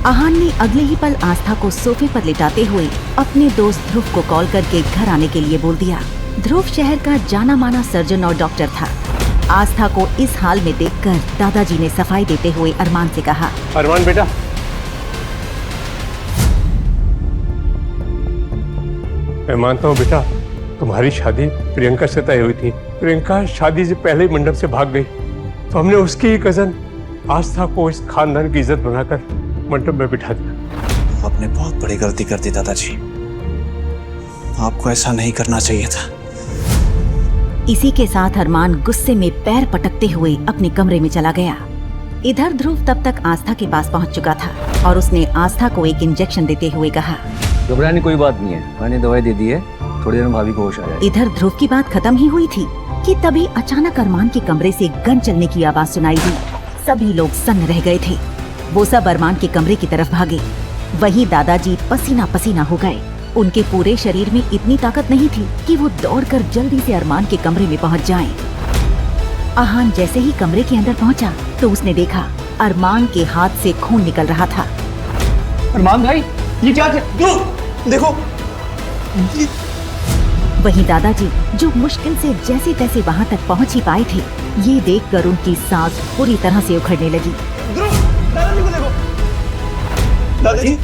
आहान ने अगले ही पल आस्था को सोफे पर लिटाते हुए अपने दोस्त ध्रुव को कॉल करके घर आने के लिए बोल दिया। ध्रुव शहर का जाना माना सर्जन और डॉक्टर था। आस्था को इस हाल में देखकर दादाजी ने सफाई देते हुए अरमान से कहा, अरमान बेटा, मैं मानता हूँ बेटा, तुम्हारी शादी प्रियंका से तय हुई थी। प्रियंका शादी से पहले ही मंडप से भाग गई, तो हमने उसकी ही कजन आस्था को इस खानदान की इज्जत बनाकर मंडप में बिठा दिया। आपने बहुत बड़ी गलती कर दी दादाजी, आपको ऐसा नहीं करना चाहिए था। इसी के साथ अरमान गुस्से में पैर पटकते हुए अपने कमरे में चला गया। इधर ध्रुव तब तक आस्था के पास पहुंच चुका था और उसने आस्था को एक इंजेक्शन देते हुए कहा, घबराने कोई बात नहीं है, मैंने दवाई दे दी है, थोड़ी देर में भाभी को होश आ जाएगी। इधर ध्रुव की बात खत्म ही हुई थी कि तभी अचानक अरमान के कमरे से गन चलने की आवाज सुनाई दी। सभी लोग सन्न रह गए थे। वो सब अरमान के कमरे की तरफ भागे। वहीं दादाजी पसीना पसीना हो गए। उनके पूरे शरीर में इतनी ताकत नहीं थी कि वो दौड़कर जल्दी से अरमान के कमरे में पहुंच जाएं। आहान जैसे ही कमरे के अंदर पहुंचा तो उसने देखा अरमान के हाथ से खून निकल रहा था। अरमान भाई, ये क्या देखो। वहीं दादाजी जो मुश्किल से जैसे तैसे वहां तक पहुंच ही पाए थे, ये देखकर उनकी सांस पूरी तरह से उखड़ने लगी। दादाजी को देखो। दादाजी,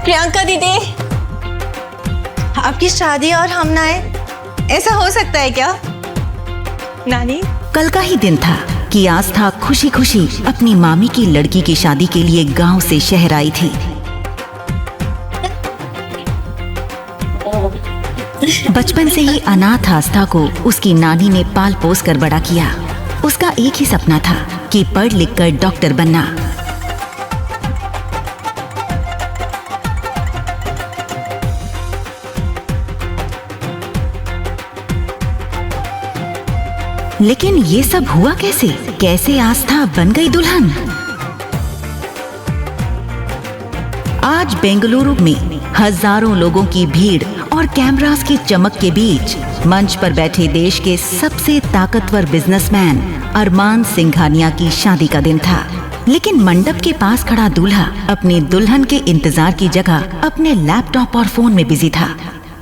प्रियंका दीदी, आपकी शादी और हम ना आए, ऐसा हो सकता है क्या? नानी, कल का ही दिन था कि आस्था खुशी खुशी अपनी मामी की लड़की की शादी के लिए गांव से शहर आई थी। बचपन से ही अनाथ आस्था को उसकी नानी ने पाल पोस कर बड़ा किया। उसका एक ही सपना था कि पढ़ लिख कर डॉक्टर बनना। लेकिन ये सब हुआ कैसे? कैसे आस्था बन गई दुल्हन? आज बेंगलुरु में हजारों लोगों की भीड़ और कैमरास की चमक के बीच मंच पर बैठे देश के सबसे ताकतवर बिजनेसमैन अरमान सिंघानिया की शादी का दिन था। लेकिन मंडप के पास खड़ा दूल्हा अपनी दुल्हन के इंतजार की जगह अपने लैपटॉप और फोन में बिजी था।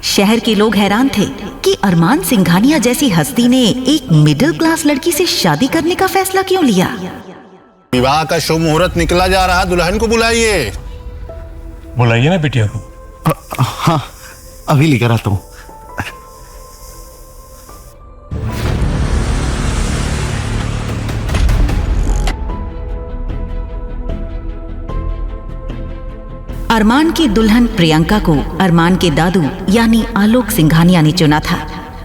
शहर के लोग हैरान थे कि अरमान सिंघानिया जैसी हस्ती ने एक मिडिल क्लास लड़की से शादी करने का फैसला क्यों लिया। विवाह का शुभ मुहूर्त निकला जा रहा, दुल्हन को बुलाइए। बुलाइए ना बिटिया को। हाँ, अभी लेकर आता हूँ। अरमान की दुल्हन प्रियंका को अरमान के दादू यानी आलोक सिंघानिया ने चुना था।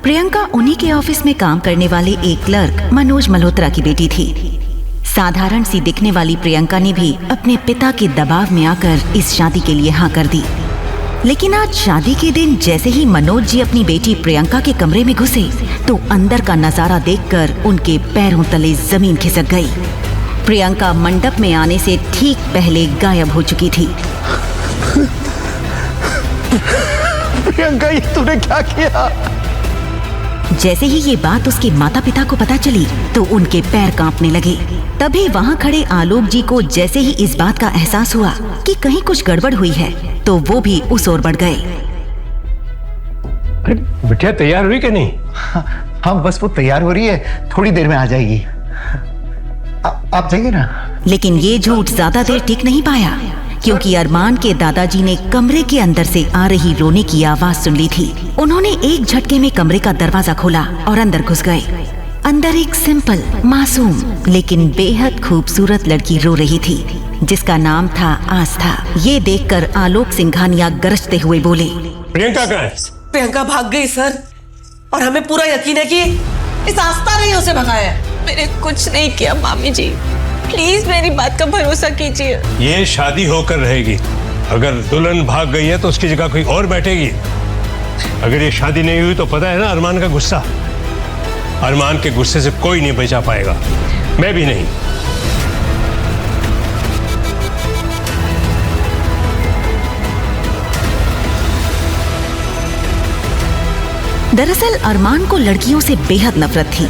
प्रियंका उन्हीं के ऑफिस में काम करने वाले एक क्लर्क मनोज मल्होत्रा की बेटी थी। साधारण सी दिखने वाली प्रियंका ने भी अपने पिता के दबाव में आकर इस शादी के लिए हाँ कर दी। लेकिन आज शादी के दिन जैसे ही मनोज जी अपनी बेटी प्रियंका के कमरे में घुसे तो अंदर का नजारा देखकर उनके पैरों तले जमीन खिसक गई। प्रियंका मंडप में आने से ठीक पहले गायब हो चुकी थी। प्रियंका, ये तूने क्या किया? जैसे ही ये बात उसके माता पिता को पता चली तो उनके पैर कांपने लगे। तभी वहाँ खड़े आलोक जी को जैसे ही इस बात का एहसास हुआ कि कहीं कुछ गड़बड़ हुई है तो वो भी उस ओर बढ़ गए। बिटिया तैयार हुई कि नहीं? हाँ, बस वो तैयार हो रही है, थोड़ी देर में आ जाएगी। आप जाइए ना। लेकिन ये झूठ ज्यादा देर टिक नहीं पाया क्योंकि अरमान के दादाजी ने कमरे के अंदर से आ रही रोने की आवाज सुन ली थी। उन्होंने एक झटके में कमरे का दरवाजा खोला और अंदर घुस गए। अंदर एक सिंपल, मासूम लेकिन बेहद खूबसूरत लड़की रो रही थी जिसका नाम था आस्था। ये देखकर आलोक सिंघानिया गरजते हुए बोले, प्रियंका कहाँ है? प्रियंका भाग गई सर, और हमें पूरा यकीन है कि इस आस्था ने उसे भगाया है। मैंने कुछ नहीं किया मामी जी, प्लीज मेरी बात का भरोसा कीजिए। ये शादी होकर रहेगी। अगर दुल्हन भाग गई है तो उसकी जगह कोई और बैठेगी। अगर ये शादी नहीं हुई तो पता है ना अरमान का गुस्सा। अरमान के गुस्से से कोई नहीं बचा पाएगा, मैं भी नहीं। दरअसल अरमान को लड़कियों से बेहद नफरत थी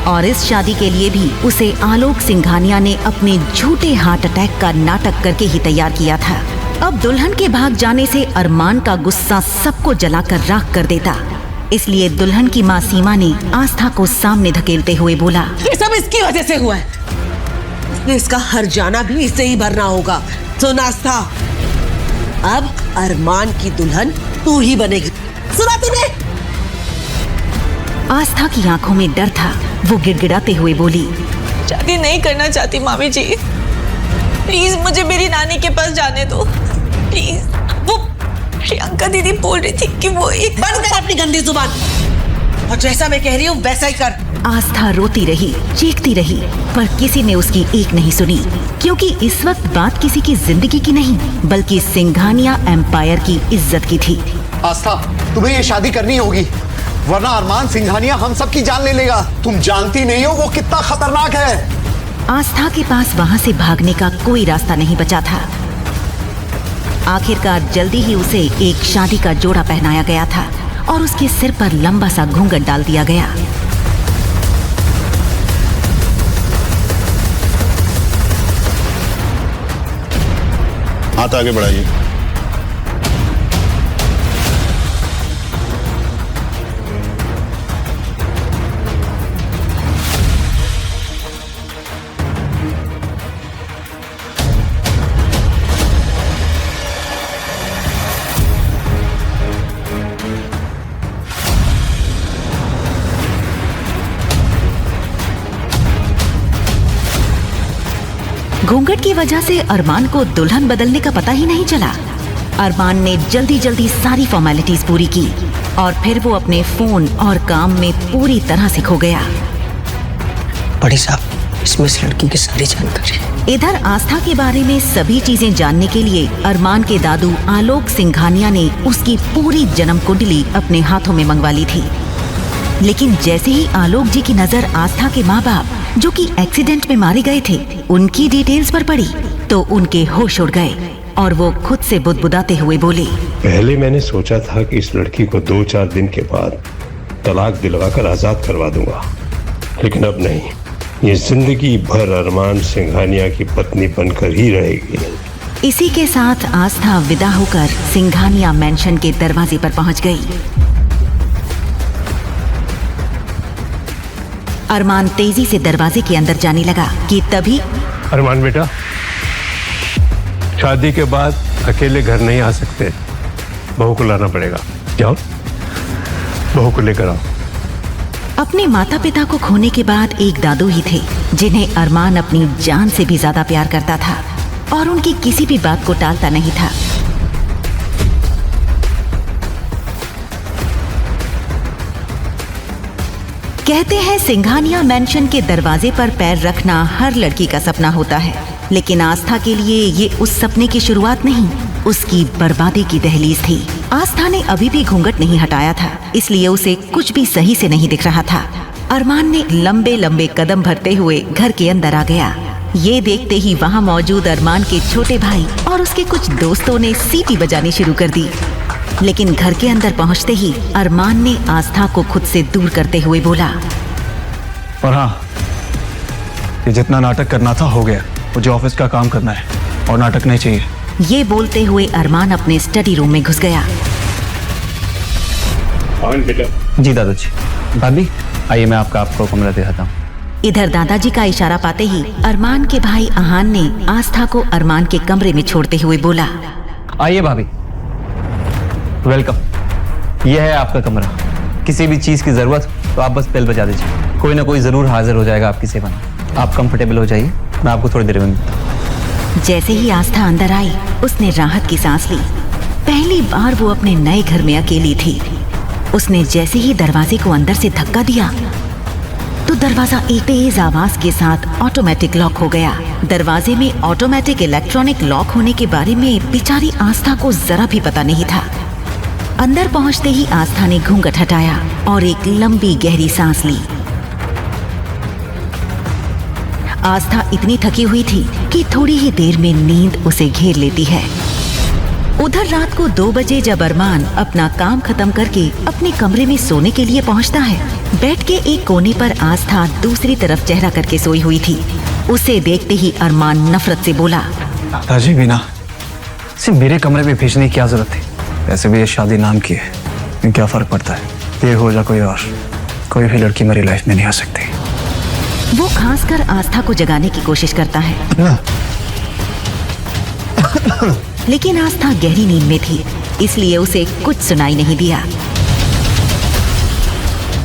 और इस शादी के लिए भी उसे आलोक सिंघानिया ने अपने झूठे हार्ट अटैक का नाटक करके ही तैयार किया था। अब दुल्हन के भाग जाने से अरमान का गुस्सा सबको जलाकर राख कर देता, इसलिए दुल्हन की माँ सीमा ने आस्था को सामने धकेलते हुए बोला, ये सब इसकी वजह से हुआ है। इसने इसका हर जाना भी इससे ही भरना होगा। सुन आस्था, अब अरमान की दुल्हन तू ही बनेगी, सुना तूने? आस्था की आंखों में डर था। वो गिड़गिड़ाते हुए बोली, शादी नहीं करना चाहती मामी जी, प्लीज मुझे मेरी नानी के पास जाने दो प्लीज। वो प्रियंका दीदी बोल रही थी कि वो एक बंद कर अपनी गंदी जुबान, और जैसा मैं कह रही हूँ वैसा ही कर। आस्था रोती रही, चीखती रही, पर किसी ने उसकी एक नहीं सुनी, क्योंकि इस वक्त बात किसी की जिंदगी की नहीं बल्कि सिंघानिया एम्पायर की इज्जत की थी। आस्था, तुम्हें ये शादी करनी होगी, वरना अरमान सिंघानिया हम सब की जान ले लेगा। तुम जानती नहीं हो वो कितना खतरनाक है। आस्था के पास वहां से भागने का कोई रास्ता नहीं बचा था। आखिरकार जल्दी ही उसे एक शादी का जोड़ा पहनाया गया था और उसके सिर पर लंबा सा घूंघट डाल दिया गया। हाथ आगे बढ़ाइए। घूंघट की वजह से अरमान को दुल्हन बदलने का पता ही नहीं चला। अरमान ने जल्दी जल्दी सारी फॉर्मेलिटीज पूरी की और फिर वो अपने फोन और काम में पूरी तरह से खो गया। बड़ी साहब, इसमें इस लड़की की सारी जानकारी। इधर आस्था के बारे में सभी चीजें जानने के लिए अरमान के दादू आलोक सिंघानिया ने उसकी पूरी जन्म कुंडली अपने हाथों में मंगवा ली थी। लेकिन जैसे ही आलोक जी की नजर आस्था के माँ बाप जो कि एक्सीडेंट में मारे गए थे उनकी डिटेल्स पर पड़ी तो उनके होश उड़ गए और वो खुद से बुदबुदाते हुए बोले, पहले मैंने सोचा था कि इस लड़की को 2-4 दिन के बाद तलाक दिलवाकर आजाद करवा दूंगा, लेकिन अब नहीं, ये जिंदगी भर अरमान सिंघानिया की पत्नी बनकर ही रहेगी। इसी के साथ आस्था विदा होकर सिंघानिया मैंशन के दरवाजे पर पहुंच गई। अरमान तेजी से दरवाजे के अंदर जाने लगा कि तभी अरमान बेटा, शादी के बाद अकेले घर नहीं आ सकते, बहू को लाना पड़ेगा। जाओ, बहू को लेकर आओ। अपने माता पिता को खोने के बाद एक दादू ही थे जिन्हें अरमान अपनी जान से भी ज्यादा प्यार करता था और उनकी किसी भी बात को टालता नहीं था। कहते हैं सिंघानिया मैंशन के दरवाजे पर पैर रखना हर लड़की का सपना होता है, लेकिन आस्था के लिए ये उस सपने की शुरुआत नहीं, उसकी बर्बादी की दहलीज थी। आस्था ने अभी भी घूंघट नहीं हटाया था, इसलिए उसे कुछ भी सही से नहीं दिख रहा था। अरमान ने लंबे लंबे कदम भरते हुए घर के अंदर आ गया। ये देखते ही वहाँ मौजूद अरमान के छोटे भाई और उसके कुछ दोस्तों ने सीटी बजानी शुरू कर दी, लेकिन घर के अंदर पहुंचते ही अरमान ने आस्था को खुद से दूर करते हुए बोला, और हाँ, ये जितना नाटक करना था हो गया, मुझे ऑफिस का काम करना है और नाटक नहीं चाहिए। ये बोलते हुए अरमान अपने स्टडी रूम में घुस गया। जी दादाजी। भाभी आइए, मैं आपको कमरा दिखाता हूँ। इधर दादाजी का इशारा पाते ही अरमान के भाई आहान ने आस्था को अरमान के कमरे में छोड़ते हुए बोला, आइए भाभी, वेलकम। यह है आपका कमरा। किसी भी चीज की जरूरत तो आप बस बेल बजा दीजिए, कोई ना कोई जरूर हाजिर हो जाएगा आपकी सेवा में। आप कंफर्टेबल हो जाइए, मैं आपको थोड़ी देर में मिलता हूँ। जैसे ही आस्था अंदर आई उसने राहत की सांस ली। पहली बार वो अपने नए घर में अकेली थी। उसने जैसे ही दरवाजे को अंदर से धक्का दिया तो दरवाजा एक तेज आवाज के साथ ऑटोमेटिक लॉक हो गया। दरवाजे में ऑटोमेटिक इलेक्ट्रॉनिक लॉक होने के बारे में बेचारी आस्था को जरा भी पता नहीं था। अंदर पहुंचते ही आस्था ने घूंघट हटाया और एक लंबी गहरी सांस ली। आस्था इतनी थकी हुई थी कि थोड़ी ही देर में नींद उसे घेर लेती है। उधर रात को 2 बजे जब अरमान अपना काम खत्म करके अपने कमरे में सोने के लिए पहुंचता है, बेड के एक कोने पर आस्था दूसरी तरफ चेहरा करके सोई हुई थी। उसे देखते ही अरमान नफरत से बोला, दादाजी बिना सिर्फ मेरे कमरे में भेजने की क्या जरूरत थी? वैसे भी ये शादी नाम की है, क्या फर्क पड़ता है? ये हो जा कोई और, कोई भी लड़की मेरी लाइफ में नहीं आ सकती। वो खासकर आस्था को जगाने की कोशिश करता है, लेकिन आस्था गहरी नींद में थी, इसलिए उसे कुछ सुनाई नहीं दिया।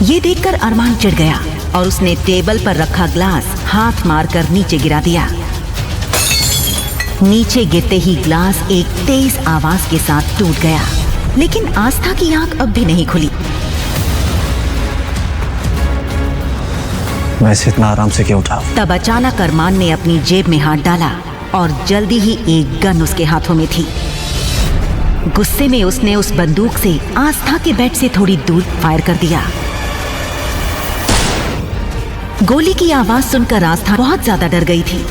ये देखकर अरमान चिढ़ गया और उसने टेबल पर रखा ग्लास हाथ मारकर नीचे गिरा दिया। नीचे गिरते ही ग्लास एक तेज आवाज के साथ टूट गया, लेकिन आस्था की आंख अब भी नहीं खुली। मैं इसे इतना आराम से क्यों उठा? तब अचानक अरमान ने अपनी जेब में हाथ डाला और जल्दी ही एक गन उसके हाथों में थी। गुस्से में उसने उस बंदूक से आस्था के बेड से थोड़ी दूर फायर कर दिया। गोली की आवाज सुनकर आस्था बहुत ज्यादा डर गई थी।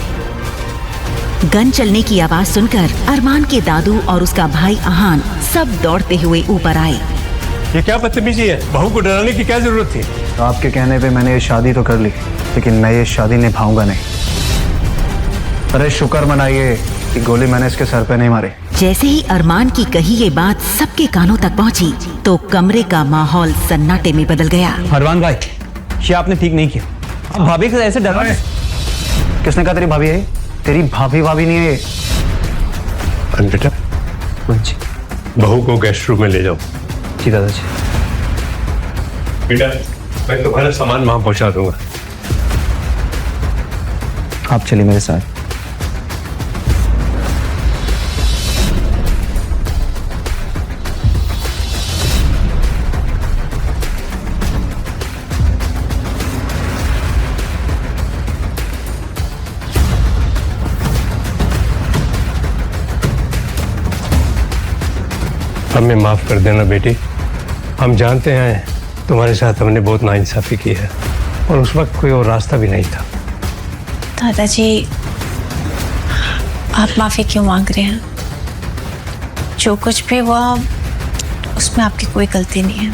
गन चलने की आवाज सुनकर अरमान के दादू और उसका भाई अहान सब दौड़ते हुए ऊपर आए। ये क्या बदतमीजी है? बहू को डराने की क्या जरूरत थी? आपके कहने पे मैंने ये शादी तो कर ली, लेकिन मैं ये शादी निभाऊंगा नहीं। अरे शुक्र मनाइए कि गोली मैंने इसके सर पे नहीं मारी। जैसे ही अरमान की कही ये बात सबके कानों तक पहुंची तो कमरे का माहौल सन्नाटे में बदल गया। अरमान भाई, ये आपने ठीक नहीं किया। अब भाभी से ऐसे डरा? किसने कहा तेरी भाभी है? तेरी भाभी नहीं है। बेटा, बहू को गेस्ट रूम में ले जाओ। जी दादाजी। बेटा, मैं तुम्हारा सामान वहां पहुंचा दूंगा। आप चलिए मेरे साथ। हमें माफ कर देना बेटी, हम जानते हैं तुम्हारे साथ हमने बहुत नाइंसाफी की है और उस वक्त कोई और रास्ता भी नहीं था। दादाजी, आप माफी क्यों मांग रहे हैं? जो कुछ भी हुआ उसमें आपकी कोई गलती नहीं है।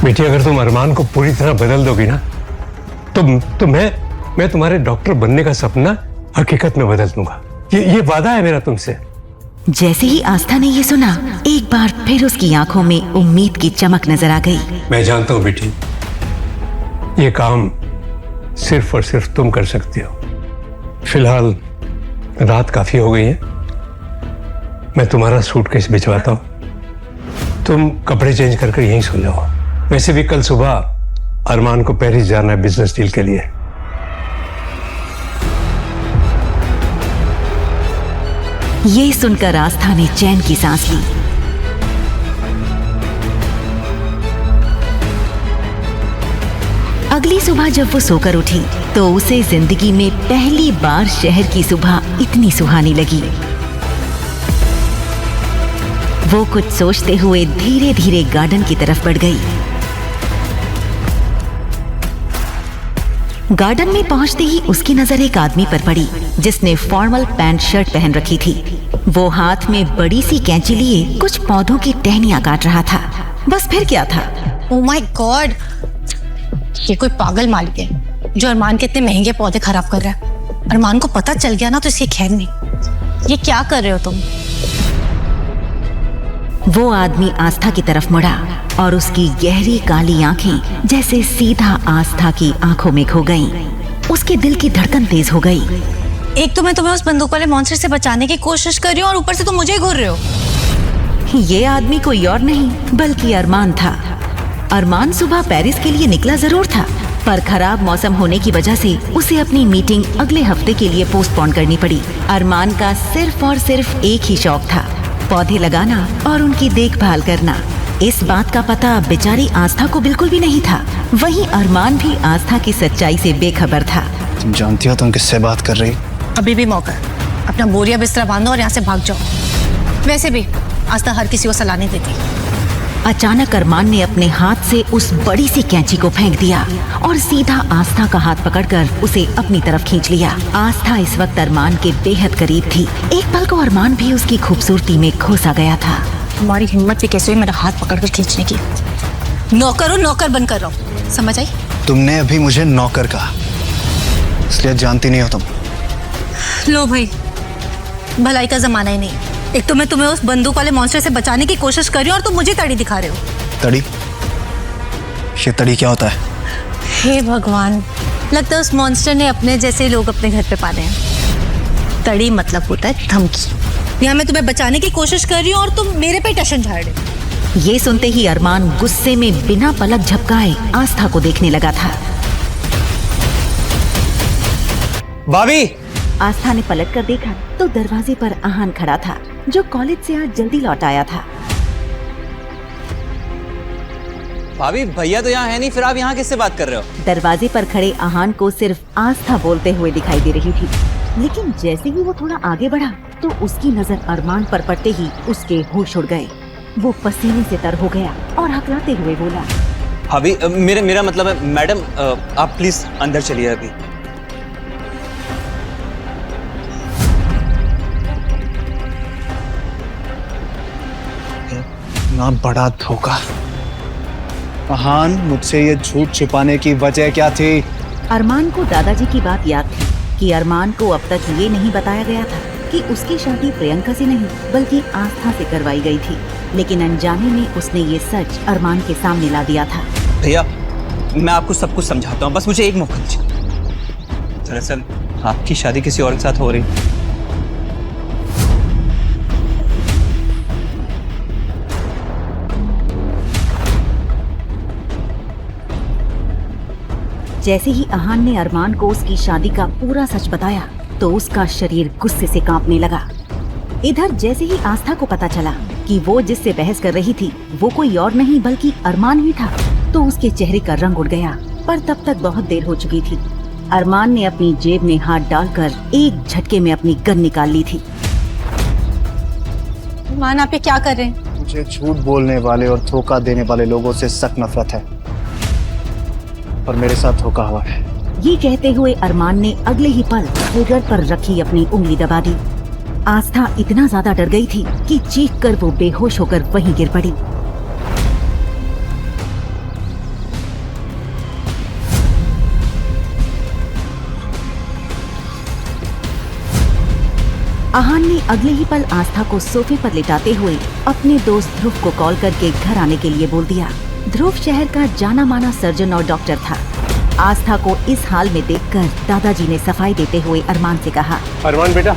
बेटी, अगर तुम अरमान को पूरी तरह बदल दोगी ना तो मैं तुम्हारे डॉक्टर बनने का सपना हकीकत में बदल दूंगा। ये वादा है मेरा तुमसे। जैसे ही आस्था ने ये सुना, एक बार फिर उसकी आंखों में उम्मीद की चमक नजर आ गई। मैं जानता हूँ बेटी, ये काम सिर्फ और सिर्फ तुम कर सकती हो। फिलहाल रात काफी हो गई है, मैं तुम्हारा सूटकेस भिजवाता हूँ, तुम कपड़े चेंज करके यहीं सो जाओ। वैसे भी कल सुबह अरमान को पेरिस जाना है बिजनेस डील के लिए। ये सुनकर आस्था ने चैन की सांस ली। अगली सुबह जब वो सोकर उठी तो उसे जिंदगी में पहली बार शहर की सुबह इतनी सुहानी लगी। वो कुछ सोचते हुए धीरे धीरे गार्डन की तरफ बढ़ गई। गार्डन में पहुंचते ही उसकी नजर एक आदमी पर पड़ी जिसने फॉर्मल पैंट शर्ट पहन रखी थी। वो हाथ में बड़ी सी कैंची लिए कुछ पौधों की टहनियां काट रहा था। बस फिर क्या था? ओह माय गॉड, ये कोई पागल मालिक है जो अरमान के इतने महंगे पौधे खराब कर रहा है। अरमान को पता चल गया ना तो इसकी खैर नहीं। ये क्या कर रहे हो तुम? वो आदमी आस्था की तरफ मुड़ा और उसकी गहरी काली आंखें जैसे सीधा आस्था की आंखों में खो गईं। उसके दिल की धड़कन तेज हो गई। एक तो मैं तुम्हें उस बंदूक वाले मॉन्स्टर से बचाने की कोशिश कर रही हूँ और ऊपर से तुम मुझे ही घूर रहे हो। ये आदमी कोई और नहीं बल्कि अरमान था। अरमान सुबह पेरिस के लिए निकला जरूर था, पर खराब मौसम होने की वजह से उसे अपनी मीटिंग अगले हफ्ते के लिए पोस्टपोन करनी पड़ी। अरमान का सिर्फ और सिर्फ एक ही शौक था, पौधे लगाना और उनकी देखभाल करना। इस बात का पता बेचारी आस्था को बिल्कुल भी नहीं था। वहीं अरमान भी आस्था की सच्चाई से बेखबर था। तुम जानती हो तुम किससे बात कर रही? अभी भी मौका है, अपना बोरिया बिस्तरा बांधो और यहाँ से भाग जाओ। वैसे भी आस्था हर किसी को सलाह नहीं देती। अचानक अरमान ने अपने हाथ से उस बड़ी सी कैंची को फेंक दिया और सीधा आस्था का हाथ पकड़कर उसे अपनी तरफ खींच लिया। आस्था इस वक्त अरमान के बेहद करीब थी। एक पल को अरमान भी उसकी खूबसूरती में खो सा गया था। तुम्हारी हिम्मत भी कैसे हुई मेरा हाथ पकड़कर खींचने की? नौकर हो, नौकर बनकर रहो, समझ आई? तुमने अभी मुझे नौकर कहा, इसलिए जानती नहीं हो तुम। लो भाई, भलाई का जमाना ही नहीं। एक तो मैं तुम्हें उस बंदूक वाले मॉन्स्टर से बचाने की कोशिश कर रही हूँ और तुम मुझे तड़ी दिखा रहे हो। तड़ी? ये तड़ी क्या होता है? हे भगवान, लगता है उस मॉन्स्टर ने अपने जैसे लोग अपने घर पे पाले हैं। तड़ी मतलब होता है धमकी। यहाँ मैं तुम्हें बचाने की कोशिश कर रही हूँ और तुम मेरे पे टशन झाड़ रहे हो। ये सुनते ही अरमान गुस्से में बिना पलक झपकाए आस्था को देखने लगा था। भाभी! आस्था ने पलट कर देखा तो दरवाजे पर आहान खड़ा था, जो कॉलेज से आज जल्दी लौट आया था। भाभी, भैया तो यहाँ है नहीं, फिर आप यहाँ किससे बात कर रहे हो? दरवाजे पर खड़े आहान को सिर्फ आस्था बोलते हुए दिखाई दे रही थी, लेकिन जैसे ही वो थोड़ा आगे बढ़ा तो उसकी नजर अरमान पर पड़ते ही उसके होश उड़ गए। वो पसीने से तर हो गया और हकलाते हुए बोला, भाभी, मेरा मतलब है मैडम, आप प्लीज अंदर चलिए अभी। ना बड़ा धोखा। आहान, मुझसे ये झूठ छुपाने की वजह क्या थी? अरमान को दादाजी की बात याद थी कि अरमान को अब तक ये नहीं बताया गया था कि उसकी शादी प्रियंका से नहीं बल्कि आस्था से करवाई गई थी, लेकिन अनजाने में उसने ये सच अरमान के सामने ला दिया था। भैया, मैं आपको सब कुछ समझाता हूँ, बस मुझे एक मौका दीजिए। दरअसल आपकी शादी किसी और के साथ हो रही। जैसे ही आहान ने अरमान को उसकी शादी का पूरा सच बताया तो उसका शरीर गुस्से से कांपने लगा। इधर जैसे ही आस्था को पता चला कि वो जिससे बहस कर रही थी वो कोई और नहीं बल्कि अरमान ही था, तो उसके चेहरे का रंग उड़ गया। पर तब तक बहुत देर हो चुकी थी। अरमान ने अपनी जेब में हाथ डालकर एक झटके में अपनी गन निकाल ली थी। मान, आप ये क्या कर रहे हैं? मुझे झूठ बोलने वाले और धोखा देने वाले लोगों से सख्त नफरत है, और मेरे साथ धोखा हुआ है। ये कहते हुए अरमान ने अगले ही पल ट्रिगर पर रखी अपनी उंगली दबा दी। आस्था इतना ज्यादा डर गई थी कि चीख कर वो बेहोश होकर वहीं गिर पड़ी। आहान ने अगले ही पल आस्था को सोफे पर लिटाते हुए अपने दोस्त ध्रुव को कॉल करके घर आने के लिए बोल दिया। ध्रुव शहर का जाना माना सर्जन और डॉक्टर था। आस्था को इस हाल में देखकर दादाजी ने सफाई देते हुए अरमान से कहा, अरमान बेटा,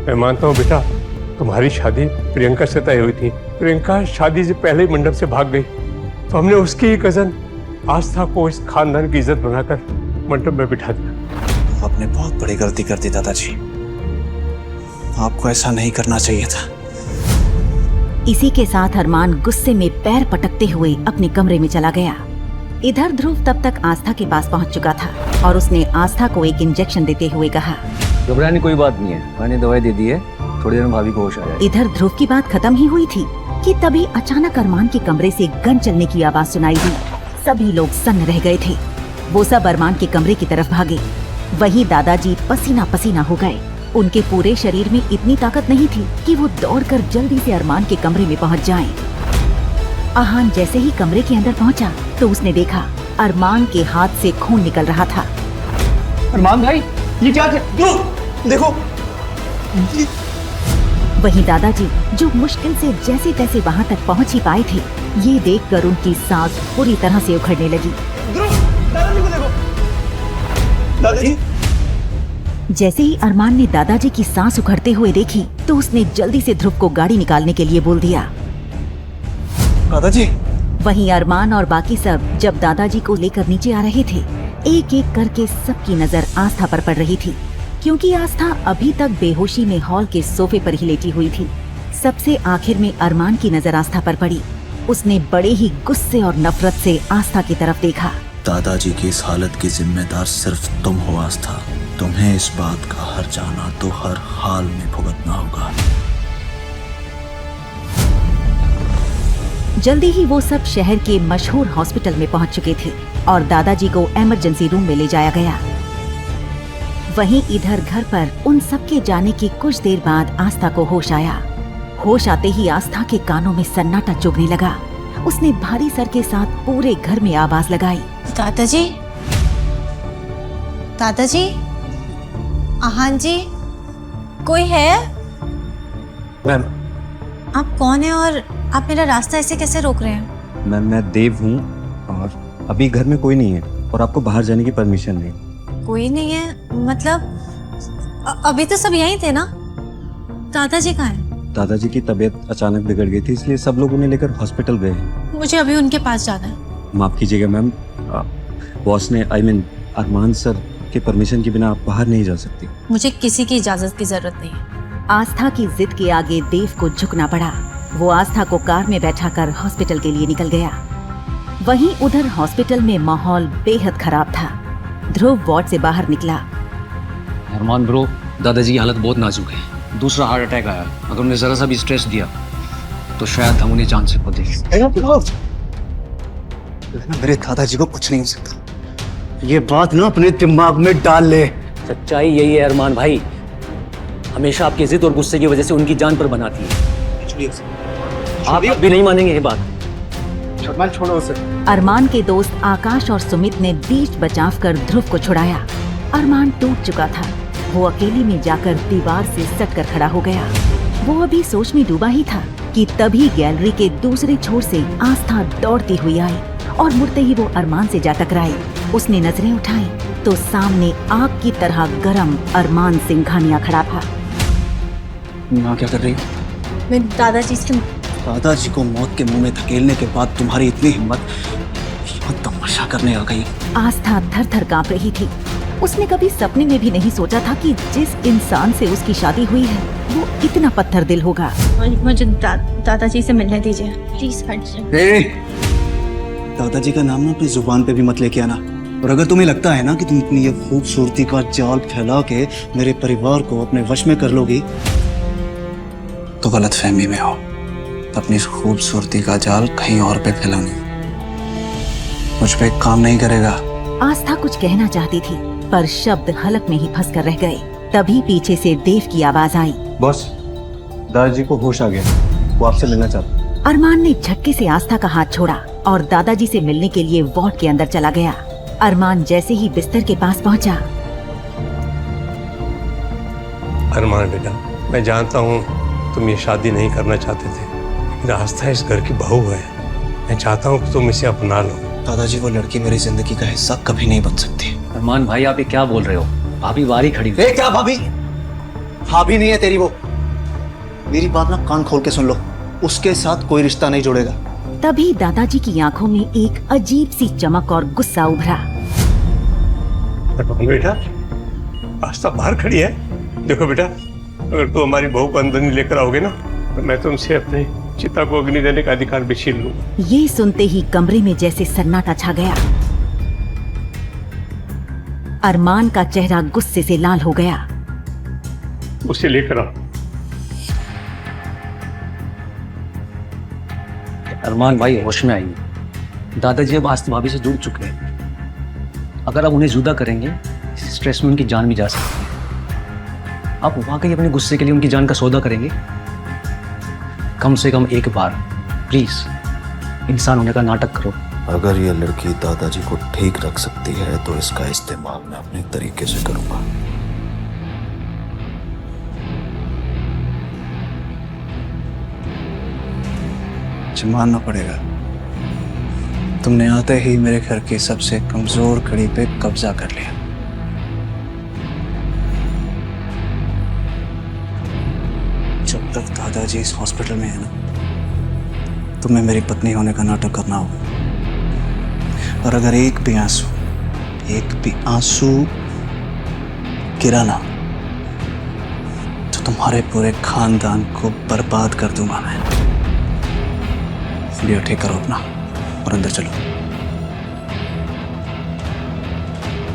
मैं मानता हूँ बेटा, तुम्हारी शादी प्रियंका से तय हुई थी। प्रियंका शादी से पहले ही मंडप से भाग गई, तो हमने उसकी ही कजन आस्था को इस खानदान की इज्जत बनाकर मंडप में बिठा दिया। आपने बहुत बड़ी गलती कर दी दादाजी, आपको ऐसा नहीं करना चाहिए था। इसी के साथ अरमान गुस्से में पैर पटकते हुए अपने कमरे में चला गया। इधर ध्रुव तब तक आस्था के पास पहुंच चुका था और उसने आस्था को एक इंजेक्शन देते हुए कहा, घबराने कोई बात नहीं है, मैंने दवाई दे दी है, थोड़ी देर में भाभी को होश आ जाएगी। इधर ध्रुव की बात खत्म ही हुई थी कि तभी अचानक अरमान के कमरे से गन चलने की आवाज सुनाई दी। सभी लोग सन्न रह गए थे। वो सब अरमान के कमरे की तरफ भागे। वहीं दादाजी पसीना पसीना हो गए। उनके पूरे शरीर में इतनी ताकत नहीं थी कि वो दौड़कर जल्दी से अरमान के कमरे में पहुंच जाएं। आहान जैसे ही कमरे के अंदर पहुंचा तो उसने देखा अरमान के हाथ से खून निकल रहा था। अरमान भाई, ये क्या देखो। वहीं दादाजी जो मुश्किल से जैसे तैसे वहां तक पहुंच ही पाए थे, ये देखकर उनकी सांस पूरी तरह से उखड़ने लगी। दादाजी को देखो। दादाजी। जैसे ही अरमान ने दादाजी की सांस उखड़ते हुए देखी तो उसने जल्दी से ध्रुव को गाड़ी निकालने के लिए बोल दिया। दादाजी। वहीं अरमान और बाकी सब जब दादाजी को लेकर नीचे आ रहे थे, एक एक करके सबकी नजर आस्था पर पड़ रही थी, क्योंकि आस्था अभी तक बेहोशी में हॉल के सोफे पर ही लेटी हुई थी। सबसे आखिर में अरमान की नजर आस्था पर पड़ी। उसने बड़े ही गुस्से और नफरत से आस्था की तरफ देखा। दादाजी की इस हालत की जिम्मेदार सिर्फ तुम हो आस्था। तुम्हें इस बात का हर जाना तो हर हाल में भुगतना होगा। जल्दी ही वो सब शहर के मशहूर हॉस्पिटल में पहुंच चुके थे और दादाजी को इमरजेंसी रूम में ले जाया गया। वहीं इधर घर पर उन सब के जाने की कुछ देर बाद आस्था को होश आया। होश आते ही आस्था के कानों में सन्नाटा चुभने लगा। उसने भारी सर के साथ पूरे घर में आवाज लगाई, दादाजी, दादाजी, हाँ जी, कोई है? मैम, आप कौन है और आप मेरा रास्ता ऐसे कैसे रोक रहे हैं? मैं देव हूँ और अभी घर में कोई नहीं है और आपको बाहर जाने की परमिशन नहीं। कोई नहीं है मतलब अभी तो सब यहीं थे ना? दादाजी कहाँ हैं? दादाजी की तबीयत अचानक बिगड़ गई थी, इसलिए सब लोग उन्हें लेकर हॉस्पिटल गए हैं। मुझे अभी उनके पास जाना है। माफ कीजिएगा मैम, बॉस ने अरमान सर के परमिशन के बिना आप बाहर नहीं जा सकती। मुझे किसी की इजाजत की जरूरत नहीं है। आस्था की जिद के आगे देव को झुकना पड़ा। वो आस्था को कार में बैठाकर हॉस्पिटल के लिए निकल गया। वहीं उधर हॉस्पिटल में माहौल बेहद खराब था। ध्रुव वार्ड से बाहर निकला। अरमान ब्रो, दादाजी की हालत बहुत नाजुक है। दूसरा हार्ट अटैक आया। अगर उन्हें जरा सा भी स्ट्रेस दिया तो शायद हम उन्हें जान से खो देंगे। मेरे दादाजी को कुछ नहीं हो सकता। ये बात ना अपने दिमाग में डाल ले। सच्चाई यही है अरमान भाई, हमेशा आपकी जिद और गुस्से की वजह से उनकी जान पर बनाती है। आप भी नहीं मानेंगे ये बात। छोड़ो उसे। अरमान के दोस्त आकाश और सुमित ने बीच बचाव कर ध्रुव को छुड़ाया। अरमान टूट चुका था। वो अकेले में जाकर दीवार से सट कर खड़ा हो गया। वो अभी सोच में डूबा ही था कि तभी गैलरी के दूसरे छोर से आस्था दौड़ती हुई आई और मुड़ते ही वो अरमान से जा टकराई। उसने नजरें उठाई तो सामने आग की तरह गरम अरमान सिंघानिया खड़ा था। माँ क्या कर रही है? मैं दादाजी से दादाजी को मौत के मुंह में धकेलने के बाद तुम्हारी इतनी हिम्मत, तमाशा करने आ गई। आस्था थर थर कांप रही थी। उसने कभी सपने में भी नहीं सोचा था कि जिस इंसान से उसकी शादी हुई है वो इतना पत्थर दिल होगा। मुझे दादाजी से मिलने दीजिए प्लीज। दादाजी का नाम ना अपनी जुबान पे भी मत लेके आना। और अगर तुम्हें लगता है ना कि तुम इतनी ये खूबसूरती का जाल फैला के मेरे परिवार को अपने वश में कर लोगी तो गलत फहमी में हो। अपनी इस खूबसूरती का जाल कहीं और पे फैलाना मुझ पे काम नहीं करेगा। आस्था कुछ कहना चाहती थी पर शब्द हलक में ही फंस कर रह गए। तभी पीछे से देव की आवाज आई, बॉस, दादाजी को होश आ गया, वो आपसे मिलना चाहता। अरमान ने झटके से आस्था का हाथ छोड़ा और दादाजी से मिलने के लिए वार्ड के अंदर चला गया। अरमान जैसे ही बिस्तर के पास पहुंचा, अरमान बेटा, मैं जानता हूँ तुम ये शादी नहीं करना चाहते थे, लेकिन आस्था इस घर की बहू है। मैं चाहता हूँ कि तुम इसे अपना लो। दादाजी, वो लड़की मेरी जिंदगी का हिस्सा कभी नहीं बन सकती। अरमान भाई, आप ये क्या बोल रहे हो? भाभी बाहर ही खड़ी हुई। क्या भाभी? भाभी नहीं है तेरी वो। मेरी बात ना कान खोल के सुन लो, उसके साथ कोई रिश्ता नहीं जुड़ेगा। तभी दादाजी की आंखों में एक अजीब सी चमक और गुस्सा उभरा। बेटा, आस्था बाहर खड़ी है। देखो बेटा, अगर तू हमारी बहू को अंदर नहीं लेकर आओगे ना तो मैं तुमसे अपने चिता को अग्नि देने का अधिकार भी छीन लूंगा। ये सुनते ही कमरे में जैसे सन्नाटा छा गया। अरमान का चेहरा गुस्से से लाल हो गया। उसे लेकर आओ। अरमान भाई, होश में आइए। दादाजी अब आस्था भाभी से जुड़ चुके हैं। अगर आप उन्हें जुदा करेंगे, इस स्ट्रेस में उनकी जान भी जा सकती है। आप वाकई अपने गुस्से के लिए उनकी जान का सौदा करेंगे? कम से कम एक बार प्लीज इंसान होने का नाटक करो। अगर ये लड़की दादाजी को ठीक रख सकती है तो इसका इस्तेमाल मैं अपने तरीके से करूंगा। मानना पड़ेगा, तुमने आते ही मेरे घर की सबसे कमजोर कड़ी पे कब्जा कर लिया। जब तक दादाजी इस हॉस्पिटल में है ना, तुम्हें मेरी पत्नी होने का नाटक करना होगा। और अगर एक भी आंसू गिरा ना तो तुम्हारे पूरे खानदान को बर्बाद कर दूंगा मैं। लियो, ठीक करो अपना और अंदर चलो।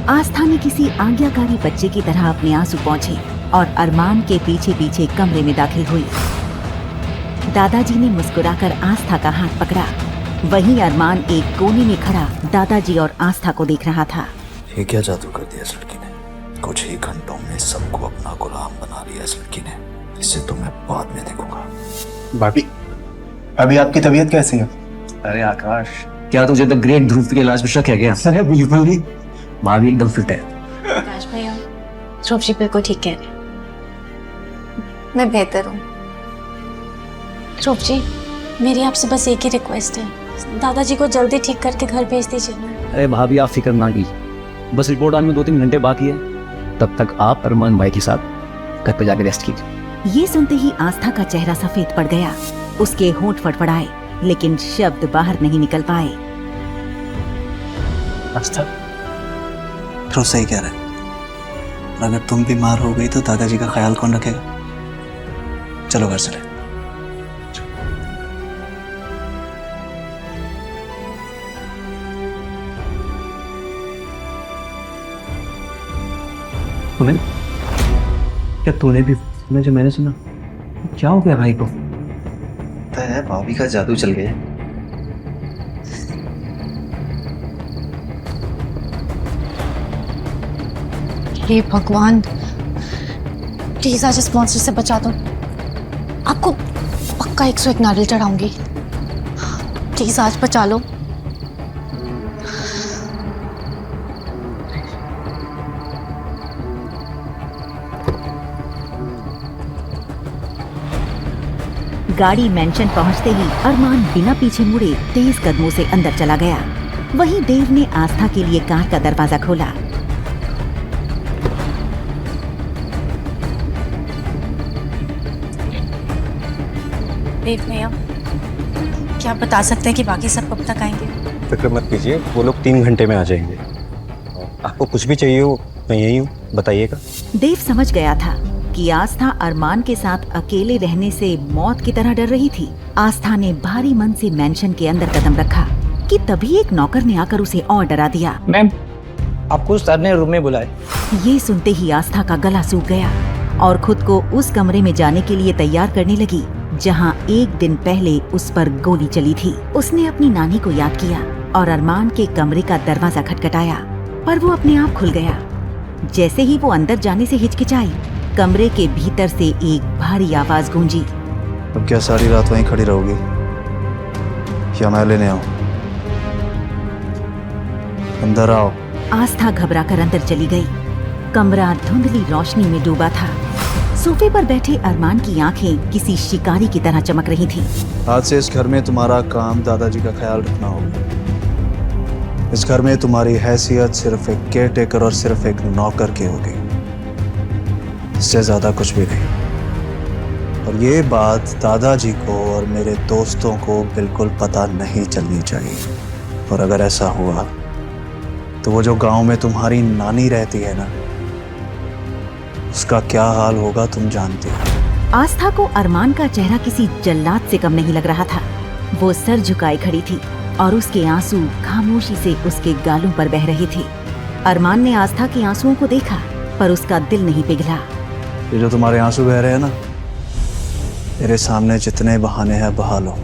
आस्था ने किसी आज्ञाकारी बच्चे की तरह अपने आंसू पोंछे और अरमान के पीछे पीछे कमरे में दाखिल हुई। दादाजी ने मुस्कुराकर आस्था का हाथ पकड़ा। वहीं अरमान एक कोने में खड़ा दादाजी और आस्था को देख रहा था। ये क्या जादू कर दिया इस लड़की ने? कुछ ही घंटों में सबको अपना गुलाम बना लिया इस लड़की ने। इसे तो मैं बाद में देखूंगा। भाभी, अभी आपकी तबीयत कैसी है? अरे आकाश, क्या तुझे द ग्रेट ध्रुव के इलाज में शक है क्या? अरे बिल्कुल नहीं। भाभी एकदम फिट है। आकाश भैया, ध्रुव जी बिल्कुल ठीक कह रहे हैं। मैं बेहतर हूँ। ध्रुव जी, मेरी आपसे बस एक ही रिक्वेस्ट है, दादाजी को जल्दी ठीक करके घर भेज दीजिए ना। अरे भाभी आप फिक्र ना कीजिए, बस रिपोर्ट आने में 2-3 घंटे बाकी है। तब तक आप अरमान भाई के साथ घर पे जाके रेस्ट कीजिए। ये सुनते ही आस्था का चेहरा सफेद पड़ गया। उसके होंठ फड़फड़ाए लेकिन शब्द बाहर नहीं निकल पाए। आस्था, ध्रुव सही कह रहा है। अगर तुम बीमार हो गई तो दादाजी का ख्याल कौन रखेगा? चलो घर चले। तुम्हें क्या तूने भी सुना जो मैंने सुना? क्या हो गया भाई को? पता है भाभी का जादू चल गया। हे भगवान, प्लीज आज इस मॉन्स्टर से बचा दो। आपको पक्का 101 नारियल चढ़ाऊंगी। प्लीज आज बचा लो। गाड़ी मेंशन पहुंचते ही अरमान बिना पीछे मुड़े तेज कदमों से अंदर चला गया। वहीं देव ने आस्था के लिए कार का दरवाजा खोला। देव भैया, क्या आप बता सकते हैं कि बाकी सब कब तक आएंगे? फिक्र मत कीजिए, वो लोग 3 घंटे में आ जाएंगे। आपको कुछ भी चाहिए हो मैं यही हूँ, बताइएगा। देव समझ गया था कि आस्था अरमान के साथ अकेले रहने से मौत की तरह डर रही थी। आस्था ने भारी मन से मेंशन के अंदर कदम रखा कि तभी एक नौकर ने आकर उसे और डरा दिया। मैम, आपको सर ने रूम में बुलाए। ये सुनते ही आस्था का गला सूख गया और खुद को उस कमरे में जाने के लिए तैयार करने लगी जहां एक दिन पहले उस पर गोली चली थी। उसने अपनी नानी को याद किया और अरमान के कमरे का दरवाजा खटखटाया, पर वो अपने आप खुल गया। जैसे ही वो अंदर जाने से हिचकिचाई, कमरे के भीतर से एक भारी आवाज गूंजी। अब क्या सारी रात वहीं खड़ी रहोगी या मैं लेने आऊं? अंदर आओ। आस्था घबराकर अंदर चली गई। कमरा धुंधली रोशनी में डूबा था। सोफे पर बैठे अरमान की आंखें किसी शिकारी की तरह चमक रही थीं। आज से इस घर में तुम्हारा काम दादाजी का ख्याल रखना होगा। इस घर में तुम्हारी हैसियत सिर्फ एक केयर टेकर और सिर्फ एक नौकर की होगी, इससे ज्यादा कुछ भी नहीं। और ये बात दादाजी को और मेरे दोस्तों को बिल्कुल पता नहीं चलनी चाहिए। और अगर ऐसा हुआ तो वो जो गांव में तुम्हारी नानी रहती है ना, उसका क्या हाल होगा तुम जानते हो। आस्था को अरमान का चेहरा किसी जल्लाद से कम नहीं लग रहा था। वो सर झुकाए खड़ी थी और उसके आंसू खामोशी से उसके गालों पर बह रहे थे। अरमान ने आस्था के आंसुओं को देखा, पर उसका दिल नहीं पिघला। ये जो तुम्हारे आंसू बह रहे हैं ना, मेरे सामने जितने बहाने हैं बहा लो,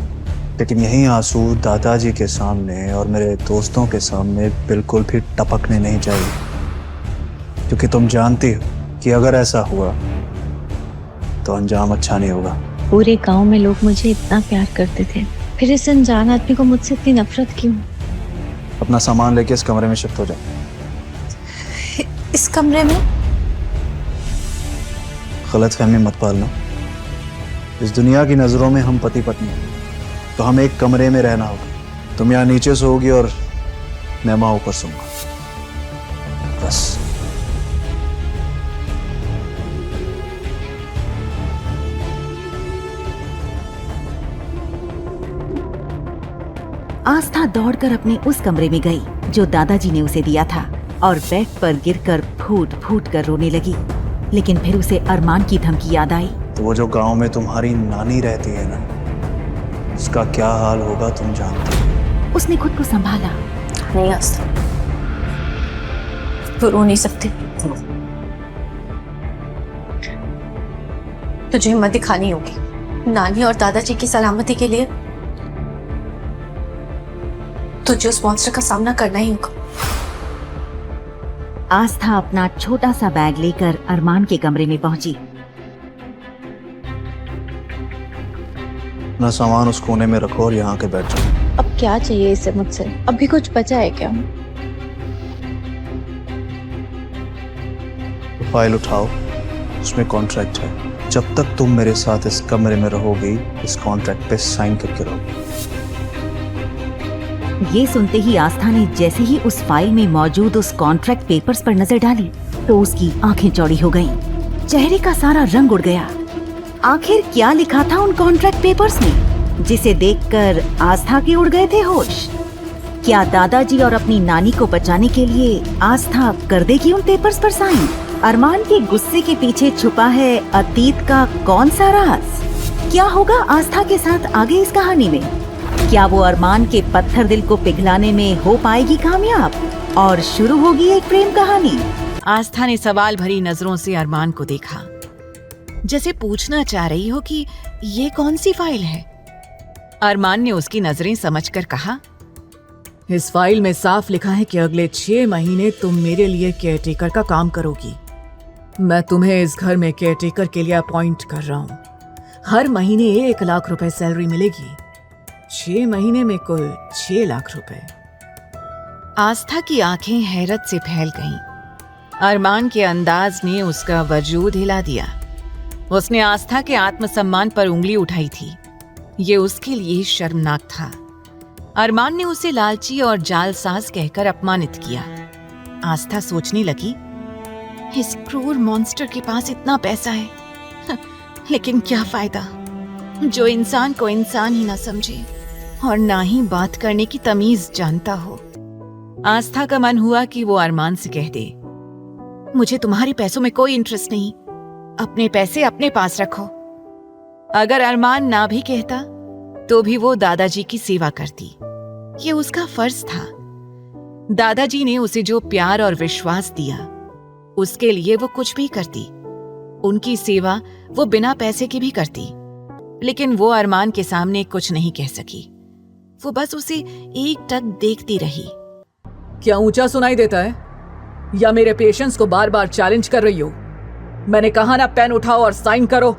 लेकिन यही आंसू दादाजी के सामने और मेरे दोस्तों के सामने बिल्कुल भी टपकने नहीं चाहिए, क्योंकि तुम जानती हो कि अगर ऐसा हुआ तो अंजाम अच्छा नहीं होगा। पूरे गांव में लोग मुझे इतना प्यार करते थे, फिर इस अनजान आदमी को मुझसे इतनी नफरत क्यों? अपना सामान लेके इस कमरे में शिफ्ट हो जाओ। इस कमरे में? गलतफहमी मत पालना। इस दुनिया की नजरों में हम पति पत्नी हैं, तो हमें एक कमरे में रहना होगा। तुम यहाँ नीचे सोओगी और मैं वहां ऊपर सोऊंगा, बस। आस्था दौड़कर अपने उस कमरे में गई जो दादाजी ने उसे दिया था और बेड पर गिरकर फूट फूट कर रोने लगी। लेकिन फिर उसे अरमान की धमकी याद आई। तो वो जो गांव में तुम्हारी नानी रहती है ना, उसका क्या हाल होगा तुम जानते हो। उसने खुद को संभाला। नहीं आस्था, तो रो नहीं सकती। तुझे हिम्मत दिखानी होगी। नानी और दादाजी की सलामती के लिए तुझे उस मॉन्स्टर का सामना करना ही होगा। आस्था अपना छोटा सा बैग लेकर अरमान के कमरे में पहुंची। अपना सामान उस कोने में रखो और यहाँ के बैठ जाओ। अब क्या चाहिए इसे मुझसे? अभी कुछ बचा है क्या? फाइल उठाओ, उसमें कॉन्ट्रैक्ट है। जब तक तुम मेरे साथ इस कमरे में रहोगी, इस कॉन्ट्रैक्ट पे साइन करके रहोगी। ये सुनते ही आस्था ने जैसे ही उस फाइल में मौजूद उस कॉन्ट्रैक्ट पेपर्स पर नजर डाली तो उसकी आंखें चौड़ी हो गईं। चेहरे का सारा रंग उड़ गया। आखिर क्या लिखा था उन कॉन्ट्रैक्ट पेपर्स में, जिसे देखकर आस्था के उड़ गए थे होश? क्या दादाजी और अपनी नानी को बचाने के लिए आस्था कर देगी उन पेपर्स पर साइन? अरमान के गुस्से के पीछे छुपा है अतीत का कौन सा राज? क्या होगा आस्था के साथ आगे इस कहानी में? क्या वो अरमान के पत्थर दिल को पिघलाने में हो पाएगी कामयाब और शुरू होगी एक प्रेम कहानी? आस्था ने सवाल भरी नजरों से अरमान को देखा, जैसे पूछना चाह रही हो कि ये कौन सी फाइल है। अरमान ने उसकी नजरें समझकर कहा, इस फाइल में साफ लिखा है कि अगले 6 महीने तुम मेरे लिए केयरटेकर का काम करोगी। मैं तुम्हें इस घर में केयरटेकर के लिए अपॉइंट कर रहा हूँ। हर महीने 1 लाख रुपए सैलरी मिलेगी। 6 महीने में कुल 6 लाख रुपए। आस्था की आंखें हैरत से फैल गईं। अरमान के अंदाज ने उसका वजूद हिला दिया। उसने आस्था के आत्मसम्मान पर उंगली उठाई थी। ये उसके लिए शर्मनाक था। अरमान ने उसे लालची और जालसाज कहकर अपमानित किया। आस्था सोचने लगी, इस क्रूर मॉन्स्टर के पास इतना पैसा है, लेकिन क्या फायदा, जो इंसान को इंसान ही ना समझे और ना ही बात करने की तमीज जानता हो। आस्था का मन हुआ कि वो अरमान से कह दे, मुझे तुम्हारे पैसों में कोई इंटरेस्ट नहीं, अपने पैसे अपने पास रखो। अगर अरमान ना भी कहता तो भी वो दादाजी की सेवा करती। ये उसका फर्ज था। दादाजी ने उसे जो प्यार और विश्वास दिया, उसके लिए वो कुछ भी करती। उनकी सेवा वो बिना पैसे की भी करती। लेकिन वो अरमान के सामने कुछ नहीं कह सकी। वो बस उसे एकटक देखती रही। क्या ऊंचा सुनाई देता है या मेरे पेशेंस को बार बार चैलेंज कर रही हो? मैंने कहा ना, पेन उठाओ और साइन करो।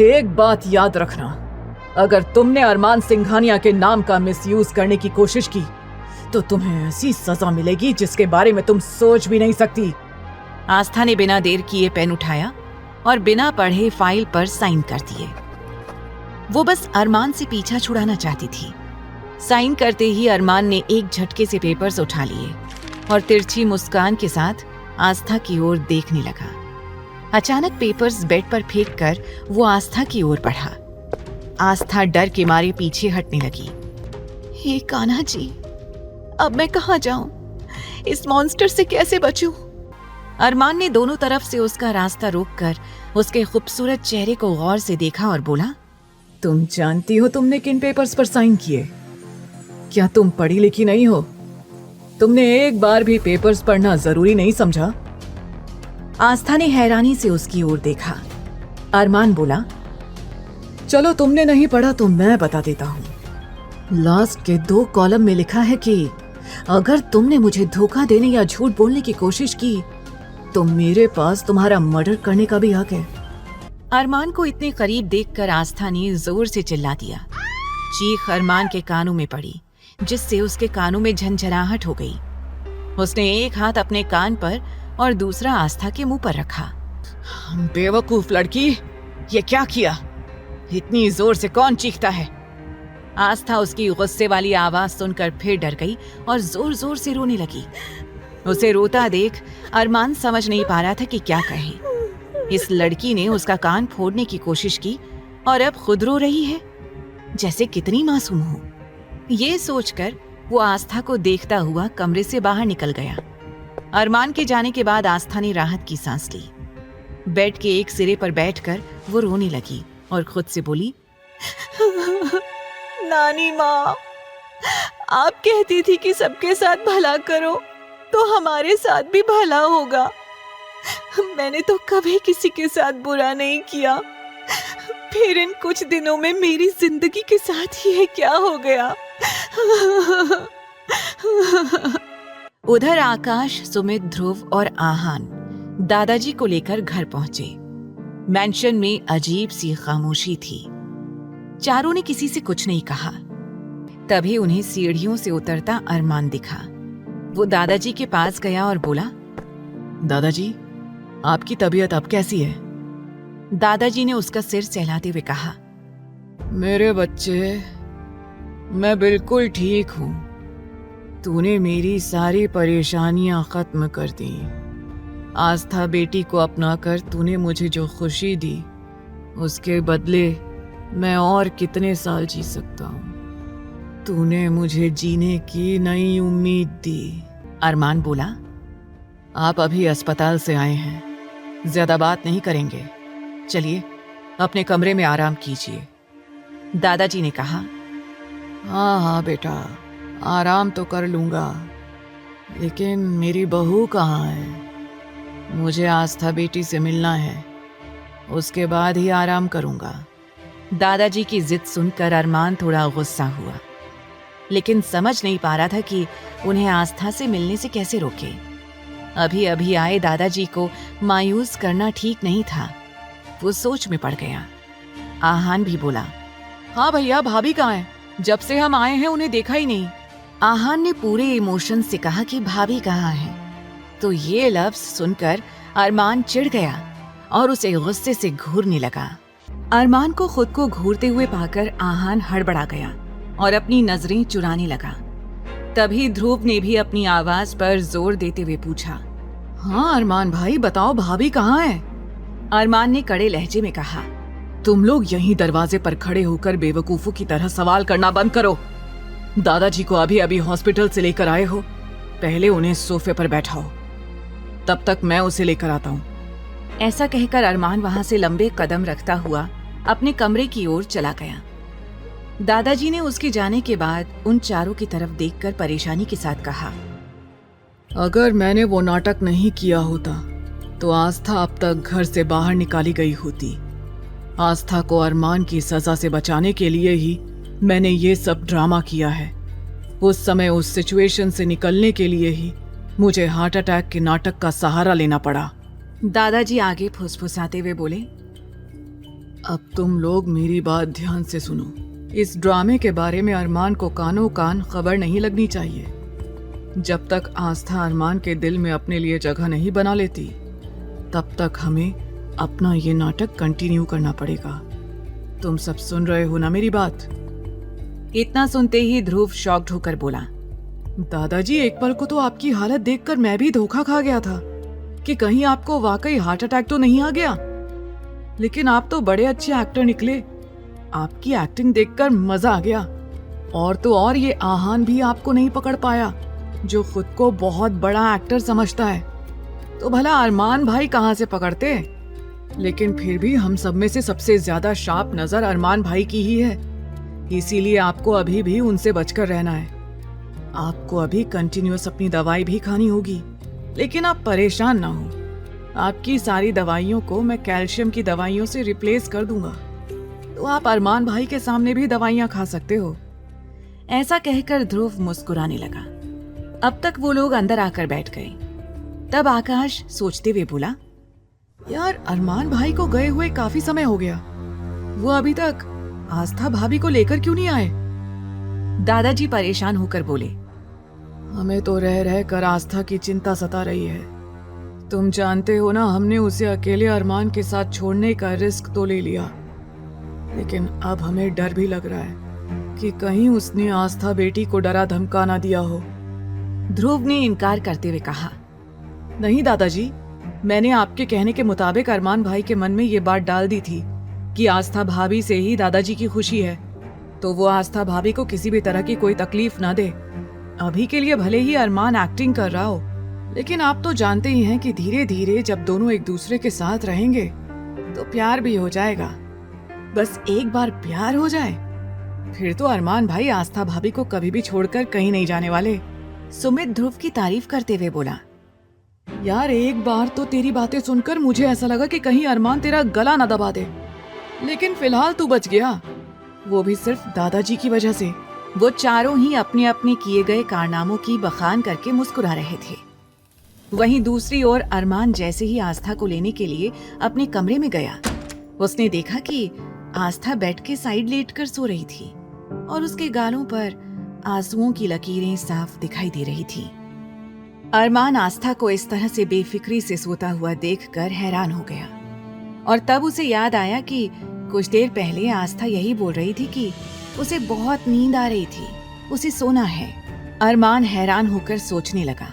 एक बात याद रखना, अगर तुमने अरमान सिंघानिया के नाम का मिसयूज करने की कोशिश की तो तुम्हें ऐसी सजा मिलेगी जिसके बारे में तुम सोच भी नहीं सकती। आस्था ने बिना देर किए पेन उठाया और बिना पढ़े फाइल पर साइन कर दिए। वो बस अरमान से पीछा छुड़ाना चाहती थी। साइन करते ही अरमान ने एक झटके से पेपर्स उठा लिए और तिरछी मुस्कान के साथ आस्था की ओर देखने लगा। अचानक पेपर्स बेड पर फेंक कर वो आस्था की ओर बढ़ा। आस्था डर के मारे पीछे हटने लगी। हे कान्हा जी, अब मैं कहाँ जाऊं? इस मॉन्स्टर से कैसे बचूं? अरमान ने दोनों तरफ से उसका रास्ता रोककर उसके खूबसूरत चेहरे को गौर से देखा और बोला, तुम जानती हो तुमने किन पेपर्स पर साइन किए? क्या तुम पढ़ी लिखी नहीं हो? तुमने एक बार भी पेपर्स पढ़ना जरूरी नहीं समझा? आस्था ने हैरानी से उसकी ओर देखा। अरमान बोला, चलो तुमने नहीं पढ़ा तो मैं बता देता हूँ। लास्ट के 2 कॉलम में लिखा है कि अगर तुमने मुझे धोखा देने या झूठ बोलने की कोशिश की तो मेरे पास तुम्हारा मर्डर करने का भी हक है। अरमान को इतने करीब देखकर आस्था ने जोर से चिल्ला दिया। चीख अरमान के कानों में पड़ी, जिससे उसके कानों में झंझनाहट हो गई। उसने एक हाथ अपने कान पर और दूसरा आस्था के मुंह पर रखा। बेवकूफ लड़की, ये क्या किया? इतनी जोर से कौन चीखता है? आस्था उसकी गुस्से वाली आवाज सुनकर फिर डर गई और जोर जोर से रोने लगी। उसे रोता देख अरमान समझ नहीं पा रहा था कि क्या कहे। इस लड़की ने उसका कान फोड़ने की कोशिश की और अब खुद रो रही है, जैसे कितनी मासूम हो। ये सोचकर वो आस्था को देखता हुआ कमरे से बाहर निकल गया। अरमान के जाने के बाद आस्था ने राहत की सांस ली। बेड के एक सिरे पर बैठकर वो रोने लगी और खुद से बोली, नानी माँ, आप कहती थी कि सबके साथ भला करो, तो हमारे साथ भी भला होगा। मैंने तो कभी किसी के साथ बुरा नहीं किया, फिर इन कुछ दिनों में मेरी जिंदगी के साथ ये क्या हो गया। उधर आकाश, सुमित, ध्रुव और आहान दादाजी को लेकर घर पहुंचे। मैंशन में अजीब सी खामोशी थी। चारों ने किसी से कुछ नहीं कहा। तभी उन्हें सीढ़ियों से उतरता अरमान दिखा। वो दादाजी के पास गया और बोला, दादाजी, आपकी तबीयत अब कैसी है? दादाजी ने उसका सिर सहलाते हुए कहा, मेरे बच्चे, मैं बिल्कुल ठीक हूँ। तूने मेरी सारी परेशानियां खत्म कर दी। आस्था बेटी को अपनाकर तूने मुझे जो खुशी दी, उसके बदले मैं और कितने साल जी सकता हूँ। तूने मुझे जीने की नई उम्मीद दी। अरमान बोला, आप अभी अस्पताल से आए हैं, ज्यादा बात नहीं करेंगे। चलिए अपने कमरे में आराम कीजिए। दादाजी ने कहा। हाँ हाँ बेटा, आराम तो कर लूंगा, लेकिन मेरी बहू कहाँ है? मुझे आस्था बेटी से मिलना है, उसके बाद ही आराम करूंगा। दादाजी की जिद सुनकर अरमान थोड़ा गुस्सा हुआ, लेकिन समझ नहीं पा रहा था कि उन्हें आस्था से मिलने से कैसे रोके। अभी अभी आए दादाजी को मायूस करना ठीक नहीं था। वो सोच में पड़ गया। आहान भी बोला, हाँ भैया, भाभी कहाँ है? जब से हम आए हैं उन्हें देखा ही नहीं। आहान ने पूरे इमोशन से कहा कि भाभी कहाँ है। तो ये लफ्ज सुनकर अरमान चिढ़ गया और उसे गुस्से से घूरने लगा। अरमान को खुद को घूरते हुए पाकर आहान हड़बड़ा गया और अपनी नजरें चुराने लगा। तभी ध्रुव ने भी अपनी आवाज पर जोर देते हुए पूछा, हाँ अरमान भाई, बताओ भाभी कहाँ है? अरमान ने कड़े लहजे में कहा, तुम लोग यहीं दरवाजे पर खड़े होकर बेवकूफों की तरह सवाल करना बंद करो। दादाजी को अभी अभी हॉस्पिटल से लेकर आए हो, पहले उन्हें सोफे पर बैठाओ, तब तक मैं उसे लेकर आता हूँ। ऐसा कहकर अरमान वहां से लंबे कदम रखता हुआ अपने कमरे की ओर चला गया। दादाजी ने उसके जाने के बाद उन चारों की तरफ देखकर परेशानी के साथ कहा, अगर मैंने वो नाटक नहीं किया होता तो आस्था अब तक घर से बाहर निकाली गई होती। आस्था को अरमान की सजा से बचाने के लिए ही मैंने ये सब ड्रामा किया है। उस समय उस सिचुएशन से निकलने के लिए ही मुझे हार्ट अटैक के नाटक का सहारा लेना पड़ा। दादाजी आगे फुसफुसाते हुए बोले, अब तुम लोग मेरी बात ध्यान से सुनो। इस ड्रामे के बारे में अरमान को कानों कान खबर नहीं लगनी चाहिए। जब तक आस्था अरमान के दिल में अपने लिए जगह नहीं बना लेती, तब तक हमें अपना ये नाटक कंटिन्यू करना पड़ेगा। तुम सब सुन रहे हो ना मेरी बात? इतना सुनते ही ध्रुव शॉक्ड होकर बोला, दादाजी, एक पल को तो आपकी हालत देखकर मैं भी धोखा खा गया था कि कहीं आपको वाकई हार्ट अटैक तो नहीं आ गया। लेकिन आप तो बड़े अच्छे एक्टर निकले। आपकी एक्टिंग देखकर मजा आ गया। और तो और ये आहान भी आपको नहीं पकड़ पाया, जो खुद को बहुत बड़ा एक्टर समझता है। तो भला अरमान भाई कहाँ से पकड़ते? लेकिन फिर भी हम सब में से सबसे ज्यादा शार्प नजर अरमान भाई की ही है। इसीलिए आपको अभी भी उनसे बचकर रहना है। आपको अभी कंटिन्यूअस अपनी दवाई भी खानी होगी, लेकिन आप परेशान ना हो। आपकी सारी दवाइयों को मैं कैल्शियम की दवाइयों से रिप्लेस कर दूंगा, तो आप अरमान भाई के सामने भी दवाइयां खा सकते हो। ऐसा कहकर ध्रुव मुस्कुराने लगा। अब तक वो लोग अंदर आकर बैठ गए। तब आकाश सोचते हुए बोला, यार, अरमान भाई को गए हुए काफी समय हो गया। वो अभी तक आस्था भाभी को लेकर क्यों नहीं आए? दादाजी परेशान होकर बोले, हमें तो रह रह कर आस्था की चिंता सता रही है। तुम जानते हो ना, हमने उसे अकेले अरमान के साथ छोड़ने का रिस्क तो ले लिया, लेकिन अब हमें डर भी लग रहा है कि कहीं उसने आस्था बेटी को डरा धमका ना दिया हो। ध्रुव ने इनकार करते हुए कहा, नहीं दादाजी, मैंने आपके कहने के मुताबिक अरमान भाई के मन में ये बात डाल दी थी कि आस्था भाभी से ही दादाजी की खुशी है, तो वो आस्था भाभी को किसी भी तरह की कोई तकलीफ ना दे। अभी के लिए भले ही अरमान एक्टिंग कर रहा हो, लेकिन आप तो जानते ही हैं कि धीरे धीरे जब दोनों एक दूसरे के साथ रहेंगे तो प्यार भी हो जाएगा। बस एक बार प्यार हो जाए, फिर तो अरमान भाई आस्था भाभी को कभी भी छोड़कर कहीं नहीं जाने वाले। सुमित ध्रुव की तारीफ करते हुए बोला, यार एक बार तो तेरी बातें सुनकर मुझे ऐसा लगा कि कहीं अरमान तेरा गला ना दबा दे, लेकिन फिलहाल तू बच गया, वो भी सिर्फ दादाजी की वजह से। वो चारों ही अपने अपने किए गए कारनामों की बखान करके मुस्कुरा रहे थे। वहीं दूसरी ओर अरमान जैसे ही आस्था को लेने के लिए अपने कमरे में गया, उसने देखा कि आस्था बेड के साइड लेटकर सो रही थी और उसके गालों पर आंसुओं की लकीरें साफ दिखाई दे रही थी। अरमान आस्था को इस तरह से बेफिक्री से सोता हुआ देखकर हैरान हो गया और तब उसे याद आया कि कुछ देर पहले आस्था यही बोल रही थी कि उसे बहुत नींद आ रही थी, उसे सोना है। अरमान हैरान होकर सोचने लगा,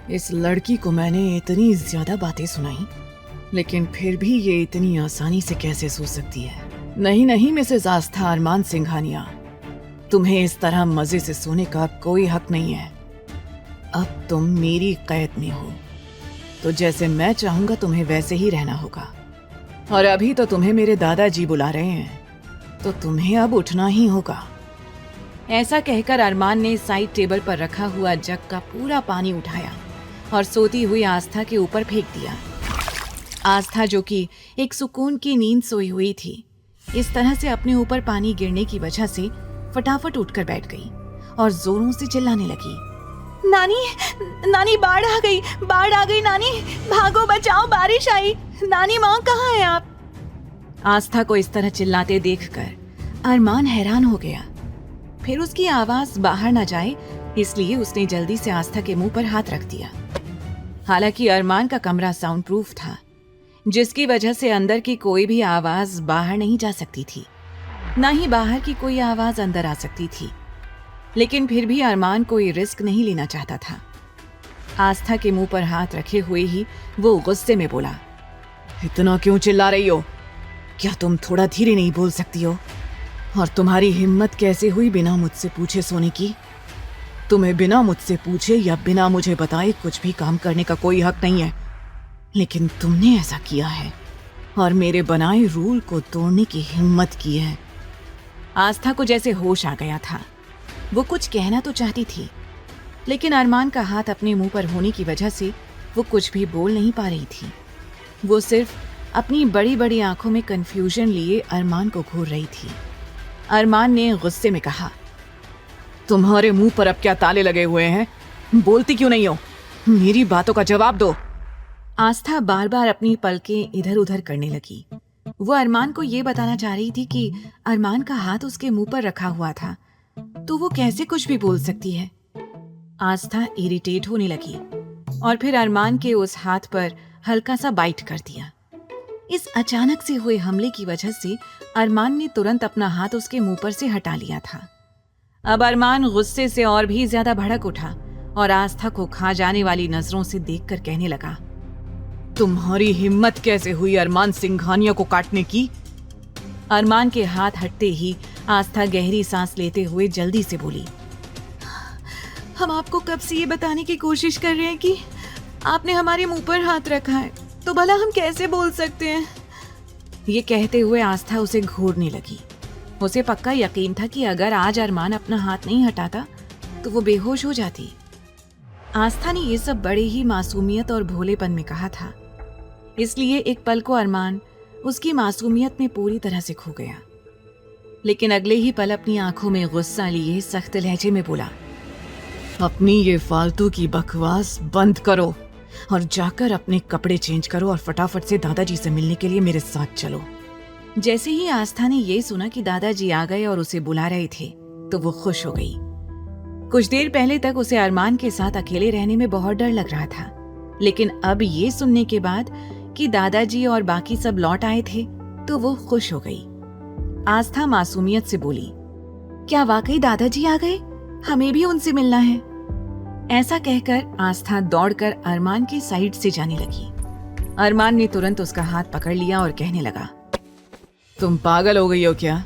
इस लड़की को मैंने इतनी ज्यादा बातें सुनाई, लेकिन फिर भी ये इतनी आसानी से कैसे सो सकती है। नहीं नहीं मिसेस आस्था अरमान सिंघानिया, तुम्हें इस तरह मजे से सोने का कोई हक नहीं है। अब तुम मेरी कैद में हो, तो जैसे मैं चाहूंगा तुम्हें वैसे ही रहना होगा। और अभी तो तुम्हें मेरे दादाजी बुला रहे हैं, तो तुम्हें अब उठना ही होगा। ऐसा कहकर अरमान ने साइड टेबल पर रखा हुआ जग का पूरा पानी उठाया और सोती हुई आस्था के ऊपर फेंक दिया। आस्था, जो कि एक सुकून की नींद सोई हुई थी, इस तरह से अपने ऊपर पानी गिरने की वजह से फटाफट उठकर बैठ गई और जोरों से चिल्लाने लगी, नानी, नानी बाढ़ आ गई नानी, भागो बचाओ, बारिश आई, नानी माँ कहाँ है आप? आस्था को इस तरह चिल्लाते देखकर अरमान हैरान हो गया। फिर उसकी आवाज बाहर न जाए इसलिए उसने जल्दी से आस्था के मुंह पर हाथ रख दिया। हालांकि अरमान का कमरा साउंड प्रूफ था, जिसकी वजह से अंदर की कोई भी आवाज बाहर नहीं जा सकती थी, न ही बाहर की कोई आवाज अंदर आ सकती थी। लेकिन फिर भी अरमान कोई रिस्क नहीं लेना चाहता था। आस्था के मुंह पर हाथ रखे हुए ही वो गुस्से में बोला, इतना क्यों चिल्ला रही हो? क्या तुम थोड़ा धीरे नहीं बोल सकती हो? और तुम्हारी हिम्मत कैसे हुई बिना मुझसे पूछे सोने की? तुम्हें बिना मुझसे पूछे या बिना मुझे बताए कुछ भी काम करने का कोई हक नहीं है, लेकिन तुमने ऐसा किया है और मेरे बनाए रूल को तोड़ने की हिम्मत की है। आस्था को जैसे होश आ गया था। वो कुछ कहना तो चाहती थी, लेकिन अरमान का हाथ अपने मुंह पर होने की वजह से वो कुछ भी बोल नहीं पा रही थी। वो सिर्फ अपनी बड़ी बड़ी आंखों में कंफ्यूजन लिए अरमान को घूर रही थी। अरमान ने गुस्से में कहा, तुम्हारे मुंह पर अब क्या ताले लगे हुए हैं? बोलती क्यों नहीं हो? मेरी बातों का जवाब दो। आस्था बार बार अपनी पलकें इधर उधर करने लगी। वो अरमान को ये बताना चाह रही थी कि अरमान का हाथ उसके मुंह पर रखा हुआ था, तो वो कैसे कुछ भी बोल सकती है। आस्था इरिटेट होने लगी और फिर अरमान के उस हाथ पर हल्का सा बाइट कर दिया। इस अचानक से हुए हमले की वजह से अरमान ने तुरंत अपना हाथ उसके मुंह पर से हटा लिया था। अब अरमान गुस्से से और भी ज्यादा भड़क उठा और आस्था को खा जाने वाली नजरों से देखकर कहने लगा, तुम्हारी हिम्मत कैसे हुई अरमान सिंघानिया को काटने की? अरमान के हाथ हटते ही आस्था गहरी सांस लेते हुए जल्दी से बोली, हम आपको कब से ये बताने की कोशिश कर रहे हैं कि आपने हमारे मुंह पर हाथ रखा है, तो भला हम कैसे बोल सकते हैं? ये कहते हुए आस्था उसे घूरने लगी। उसे पक्का यकीन था कि अगर आज अरमान अपना हाथ नहीं हटाता तो वो बेहोश हो जाती। आस्था ने ये सब बड़े ही मासूमियत और भोलेपन में कहा था, इसलिए एक पल को अरमान उसकी मासूमियत में पूरी तरह से खो गया। लेकिन अगले ही पल अपनी आंखों में गुस्सा लिए सख्त लहजे में बोला, अपनी ये फालतू की बकवास बंद करो और जाकर अपने कपड़े चेंज करो और फटाफट से दादाजी से मिलने के लिए मेरे साथ चलो। जैसे ही आस्था ने ये सुना कि दादाजी आ गए और उसे बुला रहे थे, तो वो खुश हो गई। कुछ देर पहले तक उसे अरमान के साथ अकेले रहने में बहुत डर लग रहा था, लेकिन अब ये सुनने के बाद कि दादाजी और बाकी सब लौट आए थे, तो वो खुश हो गई। आस्था मासूमियत से बोली, क्या वाकई दादाजी आ गए? हमें भी उनसे मिलना है। ऐसा कहकर आस्था दौड़कर अरमान की साइड से जाने लगी। अरमान ने तुरंत उसका हाथ पकड़ लिया और कहने लगा, तुम पागल हो गई हो क्या?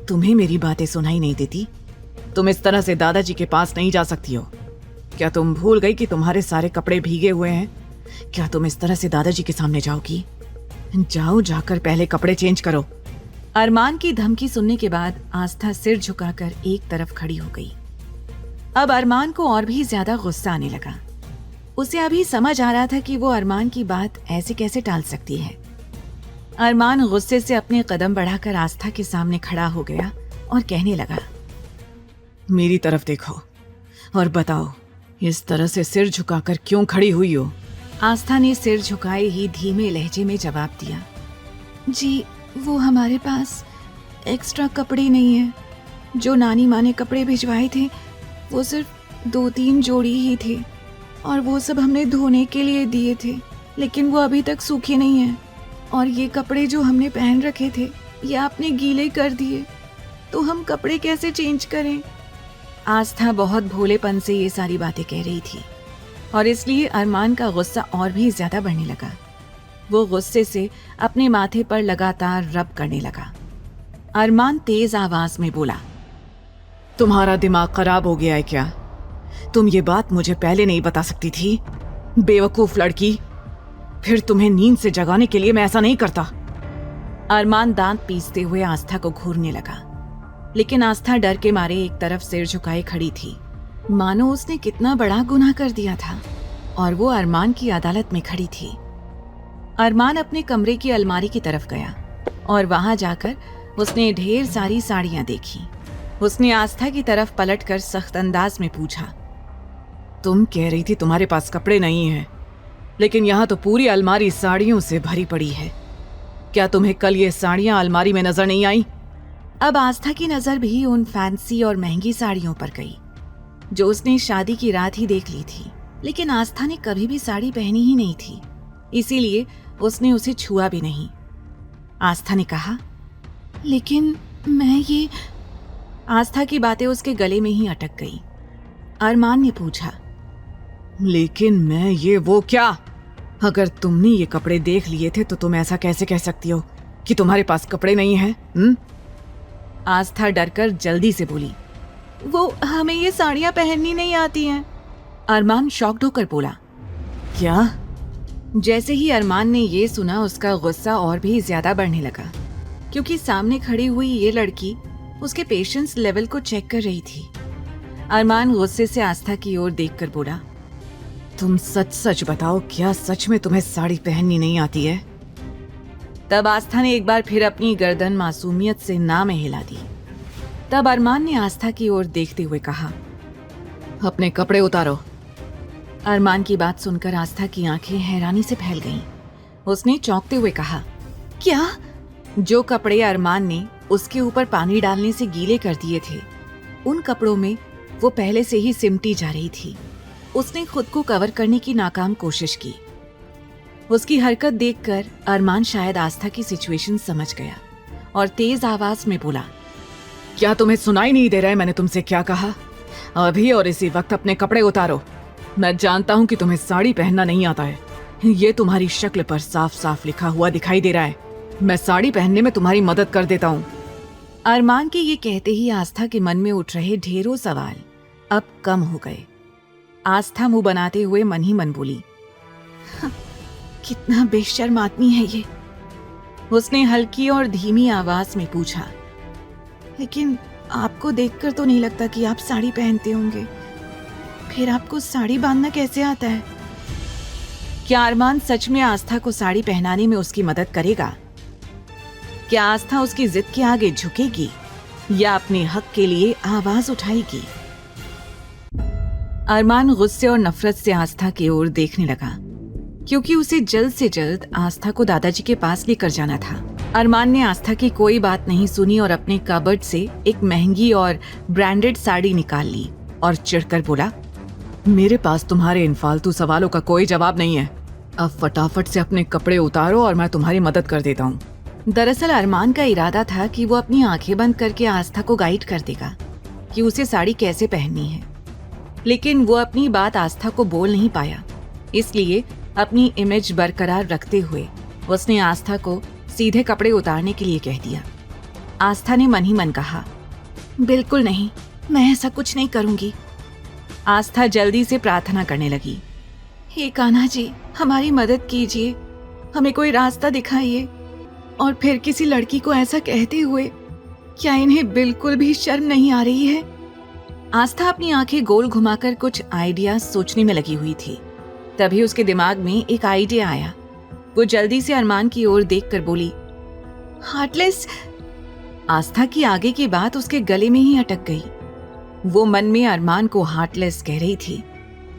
तुम्हें मेरी बातें सुनाई नहीं देती? तुम इस तरह से दादाजी के पास नहीं जा सकती हो। क्या तुम भूल गई कि तुम्हारे सारे कपड़े भीगे हुए हैं? क्या तुम इस तरह से दादाजी के सामने जाओगी? जाओ, जाकर पहले कपड़े चेंज करो। अरमान की धमकी सुनने के बाद आस्था सिर झुकाकर एक तरफ खड़ी हो गई। अब अरमान को और भी ज्यादा गुस्सा आने लगा। उसे अभी समझ आ रहा था कि वो अरमान की बात ऐसे कैसे टाल सकती है। अरमान गुस्से से अपने कदम बढ़ाकर आस्था के सामने खड़ा हो गया और कहने लगा, मेरी तरफ देखो और बताओ, इस तरह से सिर झुकाकर क्यों खड़ी हुई हो? आस्था ने सिर झुकाए ही धीमे लहजे में जवाब दिया, जी वो हमारे पास एक्स्ट्रा कपड़े नहीं है। जो नानी माँ ने कपड़े भिजवाए थे वो सिर्फ 2-3 जोड़ी ही थे और वो सब हमने धोने के लिए दिए थे, लेकिन वो अभी तक सूखे नहीं हैं। और ये कपड़े जो हमने पहन रखे थे ये आपने गीले कर दिए, तो हम कपड़े कैसे चेंज करें? आस्था बहुत भोलेपन से ये सारी बातें कह रही थी और इसलिए अरमान का गुस्सा और भी ज्यादा बढ़ने लगा। वो गुस्से से अपने माथे पर लगातार रब करने लगा। अरमान तेज आवाज में बोला, तुम्हारा दिमाग खराब हो गया है क्या? तुम ये बात मुझे पहले नहीं बता सकती थी? बेवकूफ लड़की, फिर तुम्हें नींद से जगाने के लिए मैं ऐसा नहीं करता। अरमान दांत पीसते हुए आस्था को घूरने लगा, लेकिन आस्था डर के मारे एक तरफ सिर झुकाए खड़ी थी, मानो उसने कितना बड़ा गुनाह कर दिया था और वो अरमान की अदालत में खड़ी थी। अरमान अपने कमरे की अलमारी की तरफ गया और वहां जाकर उसने ढेर सारी साड़ियां देखी। उसने आस्था की तरफ पलटकर सख्त अंदाज में पूछा, तुम कह रही थी तुम्हारे पास कपड़े नहीं हैं, लेकिन यहाँ तो पूरी अलमारी साड़ियों से भरी पड़ी है। क्या तुम्हें कल ये साड़ियाँ अलमारी में नजर नहीं आई? अब आस्था की नजर भी उन फैंसी और महंगी साड़ियों पर गई जो उसने शादी की रात ही देख ली थी, लेकिन आस्था ने कभी भी साड़ी पहनी ही नहीं थी, इसीलिए उसने उसे छुआ भी नहीं। आस्था ने कहा, लेकिन मैं ये... आस्था की बातें उसके गले में ही अटक गई। अरमान ने पूछा, लेकिन मैं ये वो क्या? अगर तुमने ये कपड़े देख लिए थे तो तुम ऐसा कैसे कह सकती हो कि तुम्हारे पास कपड़े नहीं हैं? आस्था डरकर जल्दी से बोली, वो हमें ये साड़ियां पहननी नहीं आती हैं। अरमान शॉक्ड होकर बोला, क्या? जैसे ही अरमान ने ये सुना उसका गुस्सा और भी ज्यादा बढ़ने लगा, क्योंकि सामने खड़ी हुई ये लड़की उसके पेशेंस लेवल को चेक कर रही थी। अरमान गुस्से से आस्था की ओर देखकर बोला, तुम सच सच बताओ, क्या सच में तुम्हें साड़ी पहननी नहीं आती है? तब आस्था ने एक बार फिर अपनी गर्दन मासूमियत से ना में हिला दी। तब अरमान ने आस्था की ओर देखते हुए कहा, अपने कपड़े उतारो। अरमान की बात सुनकर आस्था की आंखें हैरानी से फैल गईं। उसने चौंकते हुए कहा, क्या? जो कपड़े अरमान ने उसके ऊपर पानी डालने से गीले कर दिए थे, उन कपड़ों में वो पहले से ही सिमटी जा रही थी। उसने खुद को कवर करने की नाकाम कोशिश की। उसकी हरकत देखकर अरमान शायद आस्था की सिचुएशन समझ गया और तेज आवाज में बोला, क्या तुम्हें सुनाई नहीं दे रहा है मैंने तुमसे क्या कहा? अभी और इसी वक्त अपने कपड़े उतारो। मैं जानता हूं कि तुम्हें साड़ी पहनना नहीं आता है, ये तुम्हारी शक्ल पर साफ साफ लिखा हुआ दिखाई दे रहा है। मैं साड़ी पहनने में तुम्हारी मदद कर देता हूँ। अरमान के ये कहते ही आस्था के मन में उठ रहे ढेरों सवाल अब कम हो गए। आस्था मुंह बनाते हुए मन ही मन बोली, कितना बेशर्म आदमी है ये। उसने हल्की और धीमी आवाज में पूछा, लेकिन आपको देखकर तो नहीं लगता कि आप साड़ी पहनते होंगे, फिर आपको साड़ी बांधना कैसे आता है? क्या अरमान सच में आस्था को साड़ी पहनाने में उसकी मदद करेगा? क्या आस्था उसकी जिद के आगे झुकेगी या अपने हक के लिए आवाज उठाएगी? अरमान गुस्से और नफरत से आस्था की ओर देखने लगा, क्योंकि उसे जल्द से जल्द आस्था को दादाजी के पास लेकर जाना था। अरमान ने आस्था की कोई बात नहीं सुनी और अपने कबर्ड से एक महंगी और ब्रांडेड साड़ी निकाल ली और चिढ़कर बोला, मेरे पास तुम्हारे इन फालतू सवालों का कोई जवाब नहीं है। अब फटाफट से अपने कपड़े उतारो और मैं तुम्हारी मदद कर देता हूँ। दरअसल अरमान का इरादा था कि वो अपनी आंखें बंद करके आस्था को गाइड कर देगा कि उसे साड़ी कैसे पहननी है, लेकिन वो अपनी बात आस्था को बोल नहीं पाया। इसलिए अपनी इमेज बरकरार रखते हुए उसने आस्था को सीधे कपड़े उतारने के लिए कह दिया। आस्था ने मन ही मन कहा, बिल्कुल नहीं, मैं ऐसा कुछ नहीं करूंगी। आस्था जल्दी से प्रार्थना करने लगी, हे कान्हा जी, हमारी मदद कीजिए, हमें कोई रास्ता दिखाइए। और फिर किसी लड़की को ऐसा कहते हुए क्या इन्हें बिल्कुल भी शर्म नहीं आ रही है? आस्था अपनी आंखें गोल घुमाकर कुछ आइडिया सोचने में लगी हुई थी। तभी उसके दिमाग में एक आइडिया आया। वो जल्दी से अरमान की ओर देखकर बोली, हार्टलेस। आस्था की आगे की बात उसके गले में ही अटक गई। वो मन में अरमान को हार्टलेस कह रही थी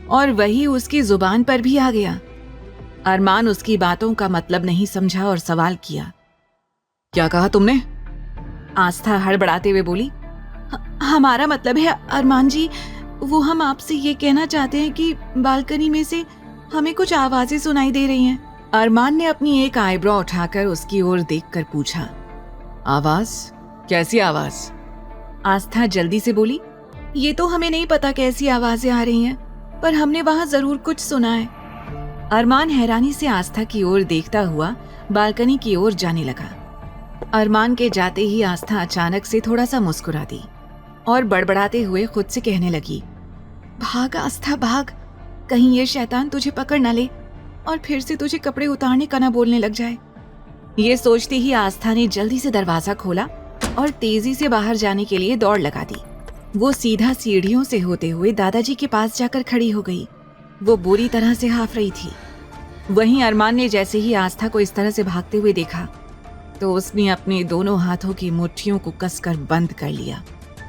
और वही उसकी जुबान पर भी आ गया। अरमान उसकी बातों का मतलब नहीं समझा और सवाल किया, क्या कहा तुमने? आस्था हड़बड़ाते हुए बोली, हमारा मतलब है अरमान जी, वो हम आपसे ये कहना चाहते हैं कि बालकनी में से हमें कुछ आवाजें सुनाई दे रही हैं। अरमान ने अपनी एक आईब्रो उठाकर उसकी ओर देखकर पूछा, आवाज? कैसी आवाज? आस्था जल्दी से बोली, ये तो हमें नहीं पता कैसी आवाजें आ रही हैं, पर हमने वहां जरूर कुछ सुना है। अरमान हैरानी से आस्था की ओर देखता हुआ बालकनी की ओर जाने लगा। अरमान के जाते ही आस्था अचानक से थोड़ा सा मुस्कुरा दी और बड़बड़ाते हुए खुद से कहने लगी, भाग आस्था भाग, कहीं ये शैतान तुझे पकड़ न ले और फिर से तुझे कपड़े उतारने का न बोलने लग जाए। ये सोचते ही आस्था ने जल्दी से दरवाजा खोला और तेजी से बाहर जाने के लिए दौड़ लगा दी। वो सीधा सीढ़ियों से होते हुए दादाजी के पास जाकर खड़ी हो गई। वो बुरी तरह से हाफ रही थी। वहीं अरमान ने जैसे ही आस्था को इस तरह से भागते हुए देखा तो उसने अपने दोनों हाथों की मुट्ठियों को कसकर बंद कर लिया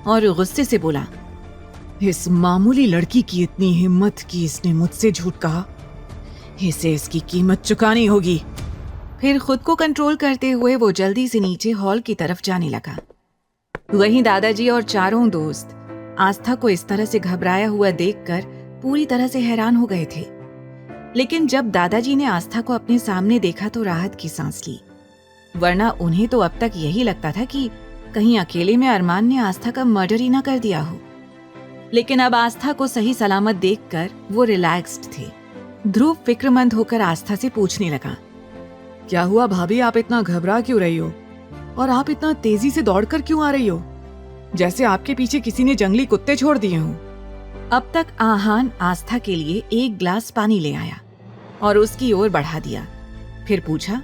और गुस्से से बोला, इस मामूली लड़की की इतनी हिम्मत कि इसने मुझसे झूठ कहा। इसे इसकी कीमत चुकानी होगी। फिर खुद को कंट्रोल करते हुए वो जल्दी से नीचे हॉल की तरफ जाने लगा। वहीं दादाजी और चारों दोस्त आस्था को इस तरह से घबराया हुआ देखकर पूरी तरह से हैरान हो गए थे। लेकिन जब दादाजी ने आस्था को अपने सामने देखा तो राहत की सांस ली, वरना उन्हें तो अब तक यही लगता था कि कहीं अकेले में अरमान ने आस्था का मर्डर ही ना कर दिया हो। लेकिन अब आस्था को सही सलामत देखकर वो रिलैक्स्ड थे। ध्रुव फिक्रमंद होकर आस्था से पूछने लगा, क्या हुआ भाभी, आप इतना घबरा क्यों रही हो और आप इतना तेजी से दौड़कर क्यों आ रही हो, जैसे आपके पीछे किसी ने जंगली कुत्ते छोड़ दिए हों। अब तक आहान आस्था के लिए एक ग्लास पानी ले आया और उसकी ओर बढ़ा दिया। फिर पूछा,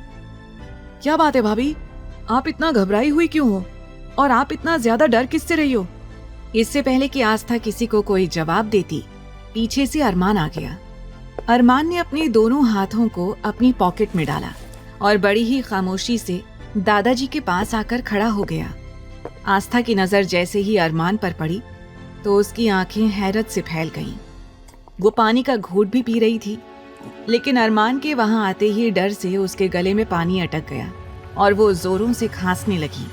क्या बात है भाभी, आप इतना घबराई हुई क्यों हो और आप इतना ज्यादा डर किससे रही हो? इससे पहले कि आस्था किसी को कोई जवाब देती, पीछे से अरमान आ गया। अरमान ने अपने दोनों हाथों को अपनी पॉकेट में डाला और बड़ी ही खामोशी से दादाजी के पास आकर खड़ा हो गया। आस्था की नजर जैसे ही अरमान पर पड़ी तो उसकी आंखें हैरत से फैल गईं। वो पानी का घूंट भी पी रही थी, लेकिन अरमान के वहां आते ही डर से उसके गले में पानी अटक गया और वो जोरों से खांसने लगी।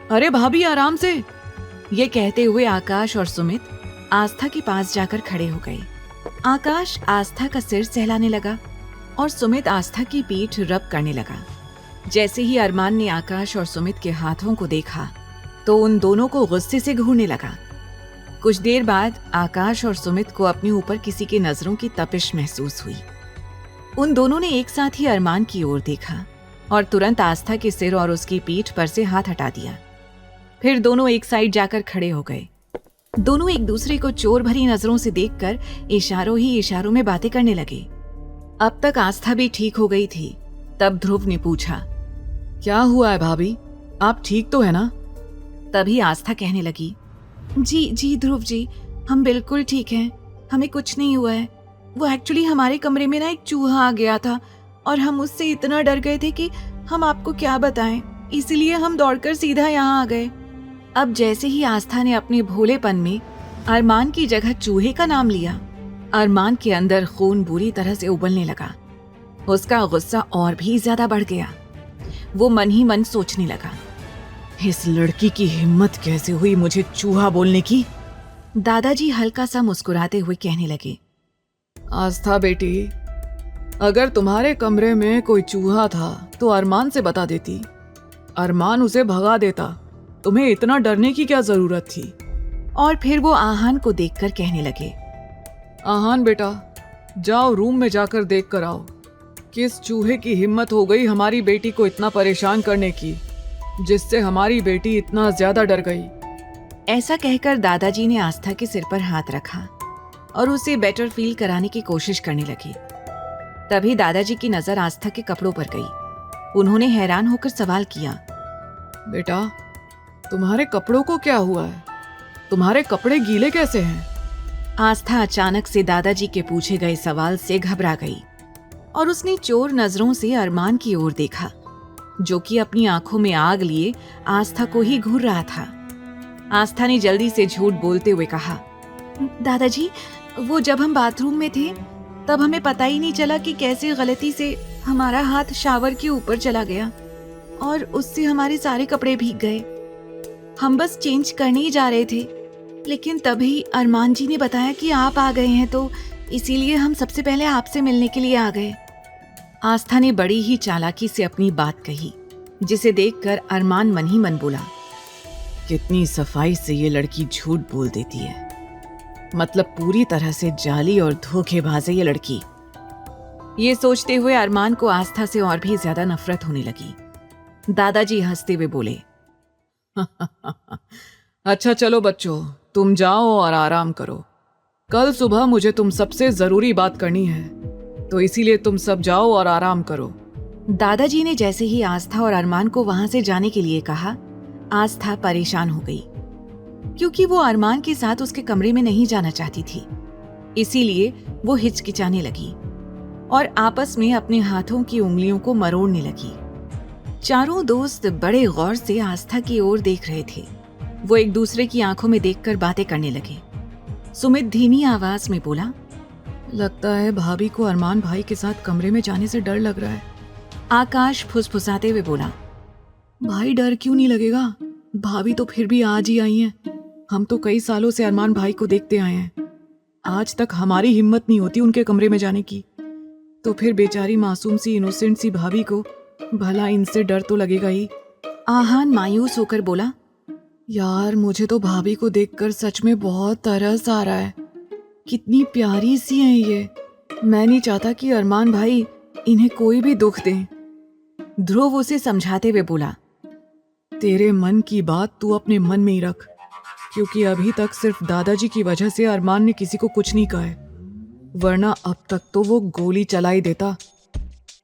अरे भाभी आराम से। ये कहते हुए आकाश और सुमित आस्था के पास जाकर खड़े हो गए। आकाश आस्था का सिर सहलाने लगा और सुमित आस्था की पीठ रब करने लगा। जैसे ही अरमान ने आकाश और सुमित के हाथों को देखा तो उन दोनों को गुस्से से घूरने लगा। कुछ देर बाद आकाश और सुमित को अपने ऊपर किसी की नजरों की तपिश महसूस हुई। उन दोनों ने एक साथ ही अरमान की ओर देखा और तुरंत आस्था के सिर और उसकी पीठ पर से हाथ हटा दिया। फिर दोनों एक साइड जाकर खड़े हो गए। दोनों एक दूसरे को चोर भरी नजरों से देखकर इशारों ही इशारों में बातें करने लगे। अब तक आस्था भी ठीक हो गई थी। तब ध्रुव ने पूछा, क्या हुआ है भाभी, आप ठीक तो है ना? तभी आस्था कहने लगी, जी जी ध्रुव जी, हम बिल्कुल ठीक हैं, हमें कुछ नहीं हुआ है। वो एक्चुअली हमारे कमरे में ना एक चूहा आ गया था और हम उससे इतना डर गए थे कि हम आपको क्या बताएं, इसलिए हम दौड़कर सीधा यहाँ आ गए। अब जैसे ही आस्था ने अपने भोलेपन में अरमान की जगह चूहे का नाम लिया, अरमान के अंदर खून बुरी तरह से उबलने लगा। उसका गुस्सा और भी ज्यादा बढ़ गया। वो मन ही मन सोचने लगा, इस लड़की की हिम्मत कैसे हुई मुझे चूहा बोलने की। दादाजी हल्का सा मुस्कुराते हुए कहने लगे, आस्था बेटी, अगर तुम्हारे कमरे में कोई चूहा था तो अरमान से बता देती, अरमान उसे भगा देता। तुम्हें इतना डरने की क्या जरूरत थी? और फिर वो आहान को देखकर कहने लगे, आहान बेटा, जाओ रूम में जाकर देख कर आओ, किस चूहे की हिम्मत हो गई हमारी बेटी को इतना परेशान करने की, जिससे हमारी बेटी इतना ज्यादा डर गई। ऐसा कहकर दादाजी ने आस्था के सिर पर हाथ रखा और उसे बेटर फील कराने की कोशिश करने लगे। तभी दादाजी की नजर आस्था के कपड़ों पर गई। उन्होंने हैरान होकर सवाल किया, बेटा, तुम्हारे कपड़ों को क्या हुआ है? तुम्हारे कपड़े गीले कैसे हैं? आस्था अचानक से दादाजी के पूछे गए सवाल से घबरा गई और उसने चोर नजरों से अरमान की ओर देखा, जो कि अपनी आंखों में आग लिए आस्था को ही घूर रहा था। आस्था ने जल्दी से झूठ बोलते हुए कहा, दादाजी, वो जब हम बाथरूम में थे तब हमें पता ही नहीं चला कि कैसे गलती से हमारा हाथ शावर के ऊपर चला गया और उससे हमारे सारे कपड़े भीग गए। हम बस चेंज करने ही जा रहे थे, लेकिन तभी अरमान जी ने बताया कि आप आ गए हैं, तो इसीलिए हम सबसे पहले आपसे मिलने के लिए आ गए। आस्था ने बड़ी ही चालाकी से अपनी बात कही, जिसे देखकर अरमान मन ही मन बोला, कितनी सफाई से ये लड़की झूठ बोल देती है। मतलब पूरी तरह से जाली और धोखेबाज है ये लड़की। ये सोचते हुए अरमान को आस्था से और भी ज्यादा नफरत होने लगी। दादाजी हंसते हुए बोले, अच्छा चलो बच्चों, तुम जाओ और आराम करो। कल सुबह मुझे तुम सबसे जरूरी बात करनी है, तो इसीलिए तुम सब जाओ और आराम करो। दादाजी ने जैसे ही आस्था और अरमान को वहां से जाने के लिए कहा, आस्था परेशान हो गई, क्योंकि वो अरमान के साथ उसके कमरे में नहीं जाना चाहती थी। इसीलिए वो हिचकिचाने लगी और आपस में अपने हाथों की उंगलियों को मरोड़ने लगी। चारों दोस्त बड़े गौर से आस्था की ओर देख रहे थे। वो एक दूसरे की आंखों में देखकर बातें करने लगे। सुमित धीमी आवाज में बोला, लगता है भाभी को अरमान भाई के साथ कमरे में जाने से डर लग रहा है। आकाश फुसफुसाते हुए बोला, भाई डर क्यों नहीं लगेगा? भाभी तो फिर भी आज ही आई हैं। हम तो कई सालों से अरमान भाई को देखते आए हैं। आज तक हमारी हिम्मत नहीं होती उनके कमरे में जाने की, तो फिर बेचारी मासूम सी इनोसेंट सी भाभी को भला इनसे डर तो लगेगा ही। आहान मायूस होकर बोला, यार मुझे तो भाभी को देखकर सच में बहुत तरस आ रहा है। कितनी प्यारी सी हैं ये। मैं नहीं चाहता कि अरमान भाई इन्हें कोई भी दुख दें। ध्रुव उसे समझाते हुए बोला, तेरे मन की बात तू अपने मन में ही रख, क्योंकि अभी तक सिर्फ दादाजी की वजह से अरमान ने किसी को कुछ नहीं कहा है, वरना अब तक तो वो गोली चला ही देता।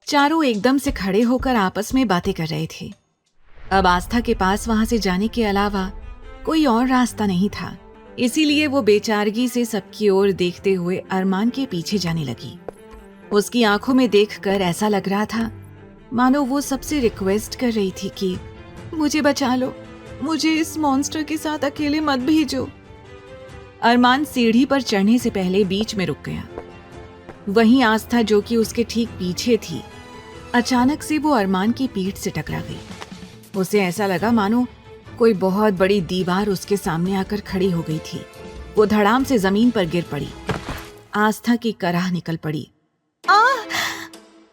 चारों एकदम से खड़े होकर आपस में बातें कर रहे थे। अब आस्था के पास वहां से जाने के अलावा कोई और रास्ता नहीं था, इसीलिए वो बेचारगी से सबकी ओर देखते हुए अरमान के पीछे जाने लगी। उसकी आंखों में देखकर ऐसा लग रहा था मानो वो सबसे रिक्वेस्ट कर रही थी कि मुझे बचा लो, मुझे इस मॉन्स्टर के साथ अकेले मत भेजो। अरमान सीढ़ी पर चढ़ने से पहले बीच में रुक गया। वहीं आस्था, जो कि उसके ठीक पीछे थी, अचानक से वो अरमान की पीठ से टकरा गई। उसे ऐसा लगा मानो कोई बहुत बड़ी दीवार उसके सामने आकर खड़ी हो गई थी। वो धड़ाम से जमीन पर गिर पड़ी। आस्था की कराह निकल पड़ी।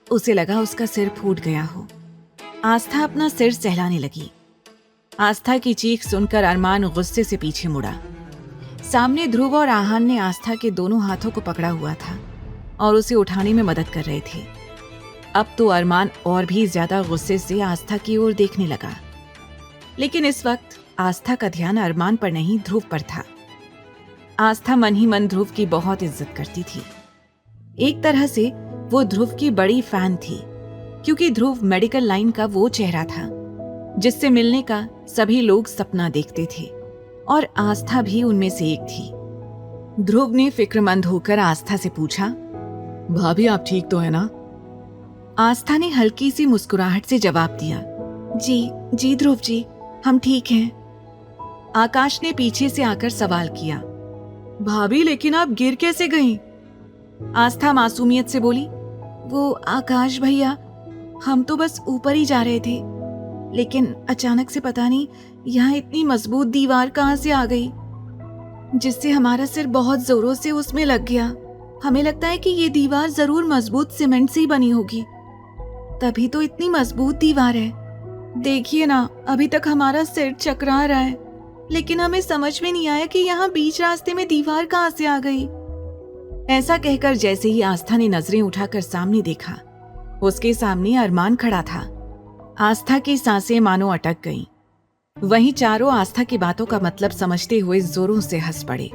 उसे लगा उसका सिर फूट गया हो। आस्था अपना सिर सहलाने लगी। आस्था की चीख सुनकर अरमान गुस्से से पीछे मुड़ा। सामने ध्रुव और आहान ने आस्था के दोनों हाथों को पकड़ा हुआ था और उसे उठाने में मदद कर रहे थे। अब तो अरमान और भी ज्यादा गुस्से से आस्था की ओर देखने लगा, लेकिन इस वक्त आस्था का ध्यान अरमान पर नहीं, ध्रुव पर था। आस्था मन ही मन ध्रुव की बहुत इज्जत करती थी। एक तरह से वो ध्रुव की बड़ी फैन थी, क्योंकि ध्रुव मेडिकल लाइन का वो चेहरा था जिससे मिलने का सभी लोग सपना देखते थे, और आस्था भी उनमें से एक थी। ध्रुव ने फिक्रमंद होकर आस्था से पूछा, भाभी आप ठीक तो है ना? आस्था ने हल्की सी मुस्कुराहट से जवाब दिया, जी ध्रुव जी, हम ठीक हैं। आकाश ने पीछे से आकर सवाल किया, भाभी लेकिन आप गिर कैसे गईं? आस्था मासूमियत से बोली, वो आकाश भैया, हम तो बस ऊपर ही जा रहे थे, लेकिन अचानक से पता नहीं यहाँ इतनी मजबूत दीवार कहाँ से आ गई, जिससे हमारा सिर बहुत जोरों से उसमें लग गया। हमें लगता है कि ये दीवार जरूर मजबूत सीमेंट से ही बनी होगी, तभी तो इतनी मजबूत दीवार है। देखिए ना, अभी तक हमारा सिर चकरा रहा है, लेकिन हमें समझ में नहीं आया कि यहाँ बीच रास्ते में दीवार कहाँ से आ गई। ऐसा कहकर जैसे ही आस्था ने नजरें उठाकर सामने देखा, उसके सामने अरमान खड़ा था। आस्था की सांसें मानो अटक गईं। वहीं चारों आस्था की बातों का मतलब समझते हुए जोरों से हंस पड़े,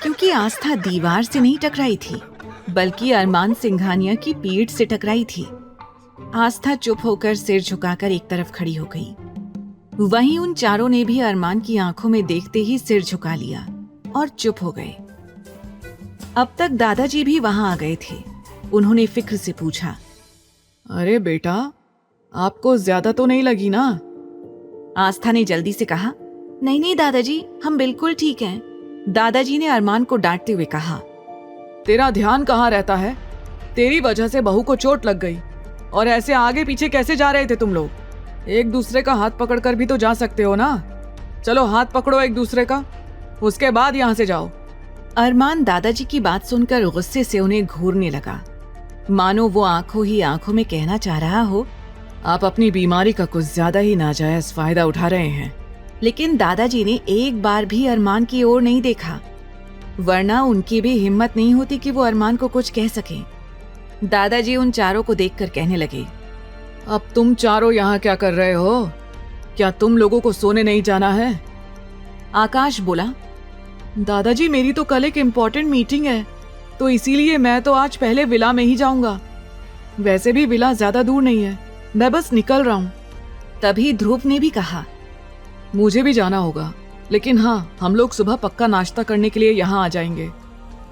क्योंकि आस्था दीवार से नहीं टकराई थी, बल्कि अरमान सिंघानिया की पीठ से टकराई थी। आस्था चुप होकर सिर झुकाकर एक तरफ खड़ी हो गई। वहीं उन चारों ने भी अरमान की आंखों में देखते ही सिर झुका लिया और चुप हो गए। अब तक दादाजी भी वहां आ गए थे। उन्होंने फिक्र से पूछा, अरे बेटा, आपको ज्यादा तो नहीं लगी ना? आस्था ने जल्दी से कहा, नहीं नहीं दादाजी, हम बिल्कुल ठीक हैं। दादाजी ने अरमान को डांटते हुए कहा, तेरा ध्यान कहाँ रहता है? तेरी वजह से बहू को चोट लग गई और ऐसे आगे पीछे कैसे जा रहे थे तुम लोग? एक दूसरे का हाथ पकड़कर भी तो जा सकते हो ना। चलो हाथ पकड़ो एक दूसरे का, उसके बाद यहाँ से जाओ। अरमान दादाजी की बात सुनकर गुस्से से उन्हें घूरने लगा, मानो वो आंखों ही आंखों में कहना चाह रहा हो, आप अपनी बीमारी का कुछ ज्यादा ही नाजायज फायदा उठा रहे हैं। लेकिन दादाजी ने एक बार भी अरमान की ओर नहीं देखा, वरना उनकी भी हिम्मत नहीं होती कि वो अरमान को कुछ कह सकें। दादाजी उन चारों को देखकर कहने लगे, अब तुम चारों यहाँ क्या कर रहे हो? क्या तुम लोगों को सोने नहीं जाना है? आकाश बोला, दादाजी मेरी तो कल एक इम्पोर्टेंट मीटिंग है, तो इसीलिए मैं तो आज पहले विला में ही जाऊंगा। वैसे भी विला ज्यादा दूर नहीं है, मैं बस निकल रहा हूँ। तभी ध्रुव ने भी कहा, मुझे भी जाना होगा, लेकिन हाँ, हम लोग सुबह पक्का नाश्ता करने के लिए यहाँ आ जाएंगे।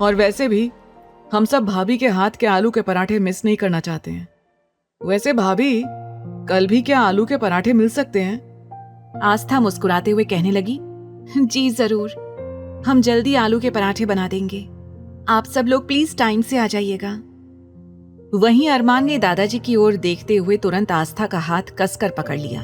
और वैसे भी हम सब भाभी के हाथ के आलू के पराठे मिस नहीं करना चाहते हैं। वैसे भाभी, कल भी क्या आलू के पराठे मिल सकते हैं? आस्था मुस्कुराते हुए कहने लगी, जी जरूर, हम जल्दी आलू के पराठे बना देंगे। आप सब लोग प्लीज टाइम से आ जाइएगा। वहीं अरमान ने दादाजी की ओर देखते हुए तुरंत आस्था का हाथ कसकर पकड़ लिया।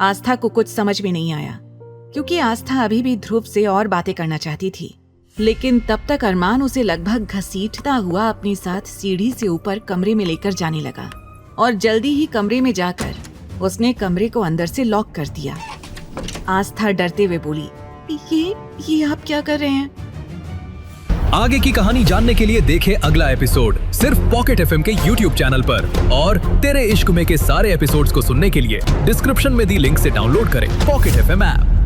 आस्था को कुछ समझ में नहीं आया, क्योंकि आस्था अभी भी ध्रुव से और बातें करना चाहती थी। लेकिन तब तक अरमान उसे लगभग घसीटता हुआ अपने साथ सीढ़ी से ऊपर कमरे में लेकर जाने लगा और जल्दी ही कमरे में जाकर उसने कमरे को अंदर से लॉक कर दिया। आस्था डरते हुए बोली, ये आप क्या कर रहे हैं? आगे की कहानी जानने के लिए देखें अगला एपिसोड सिर्फ पॉकेट एफएम के YouTube चैनल पर। और तेरे इश्क में के सारे एपिसोड्स को सुनने के लिए डिस्क्रिप्शन में दी लिंक से डाउनलोड करें पॉकेट एफएम ऐप।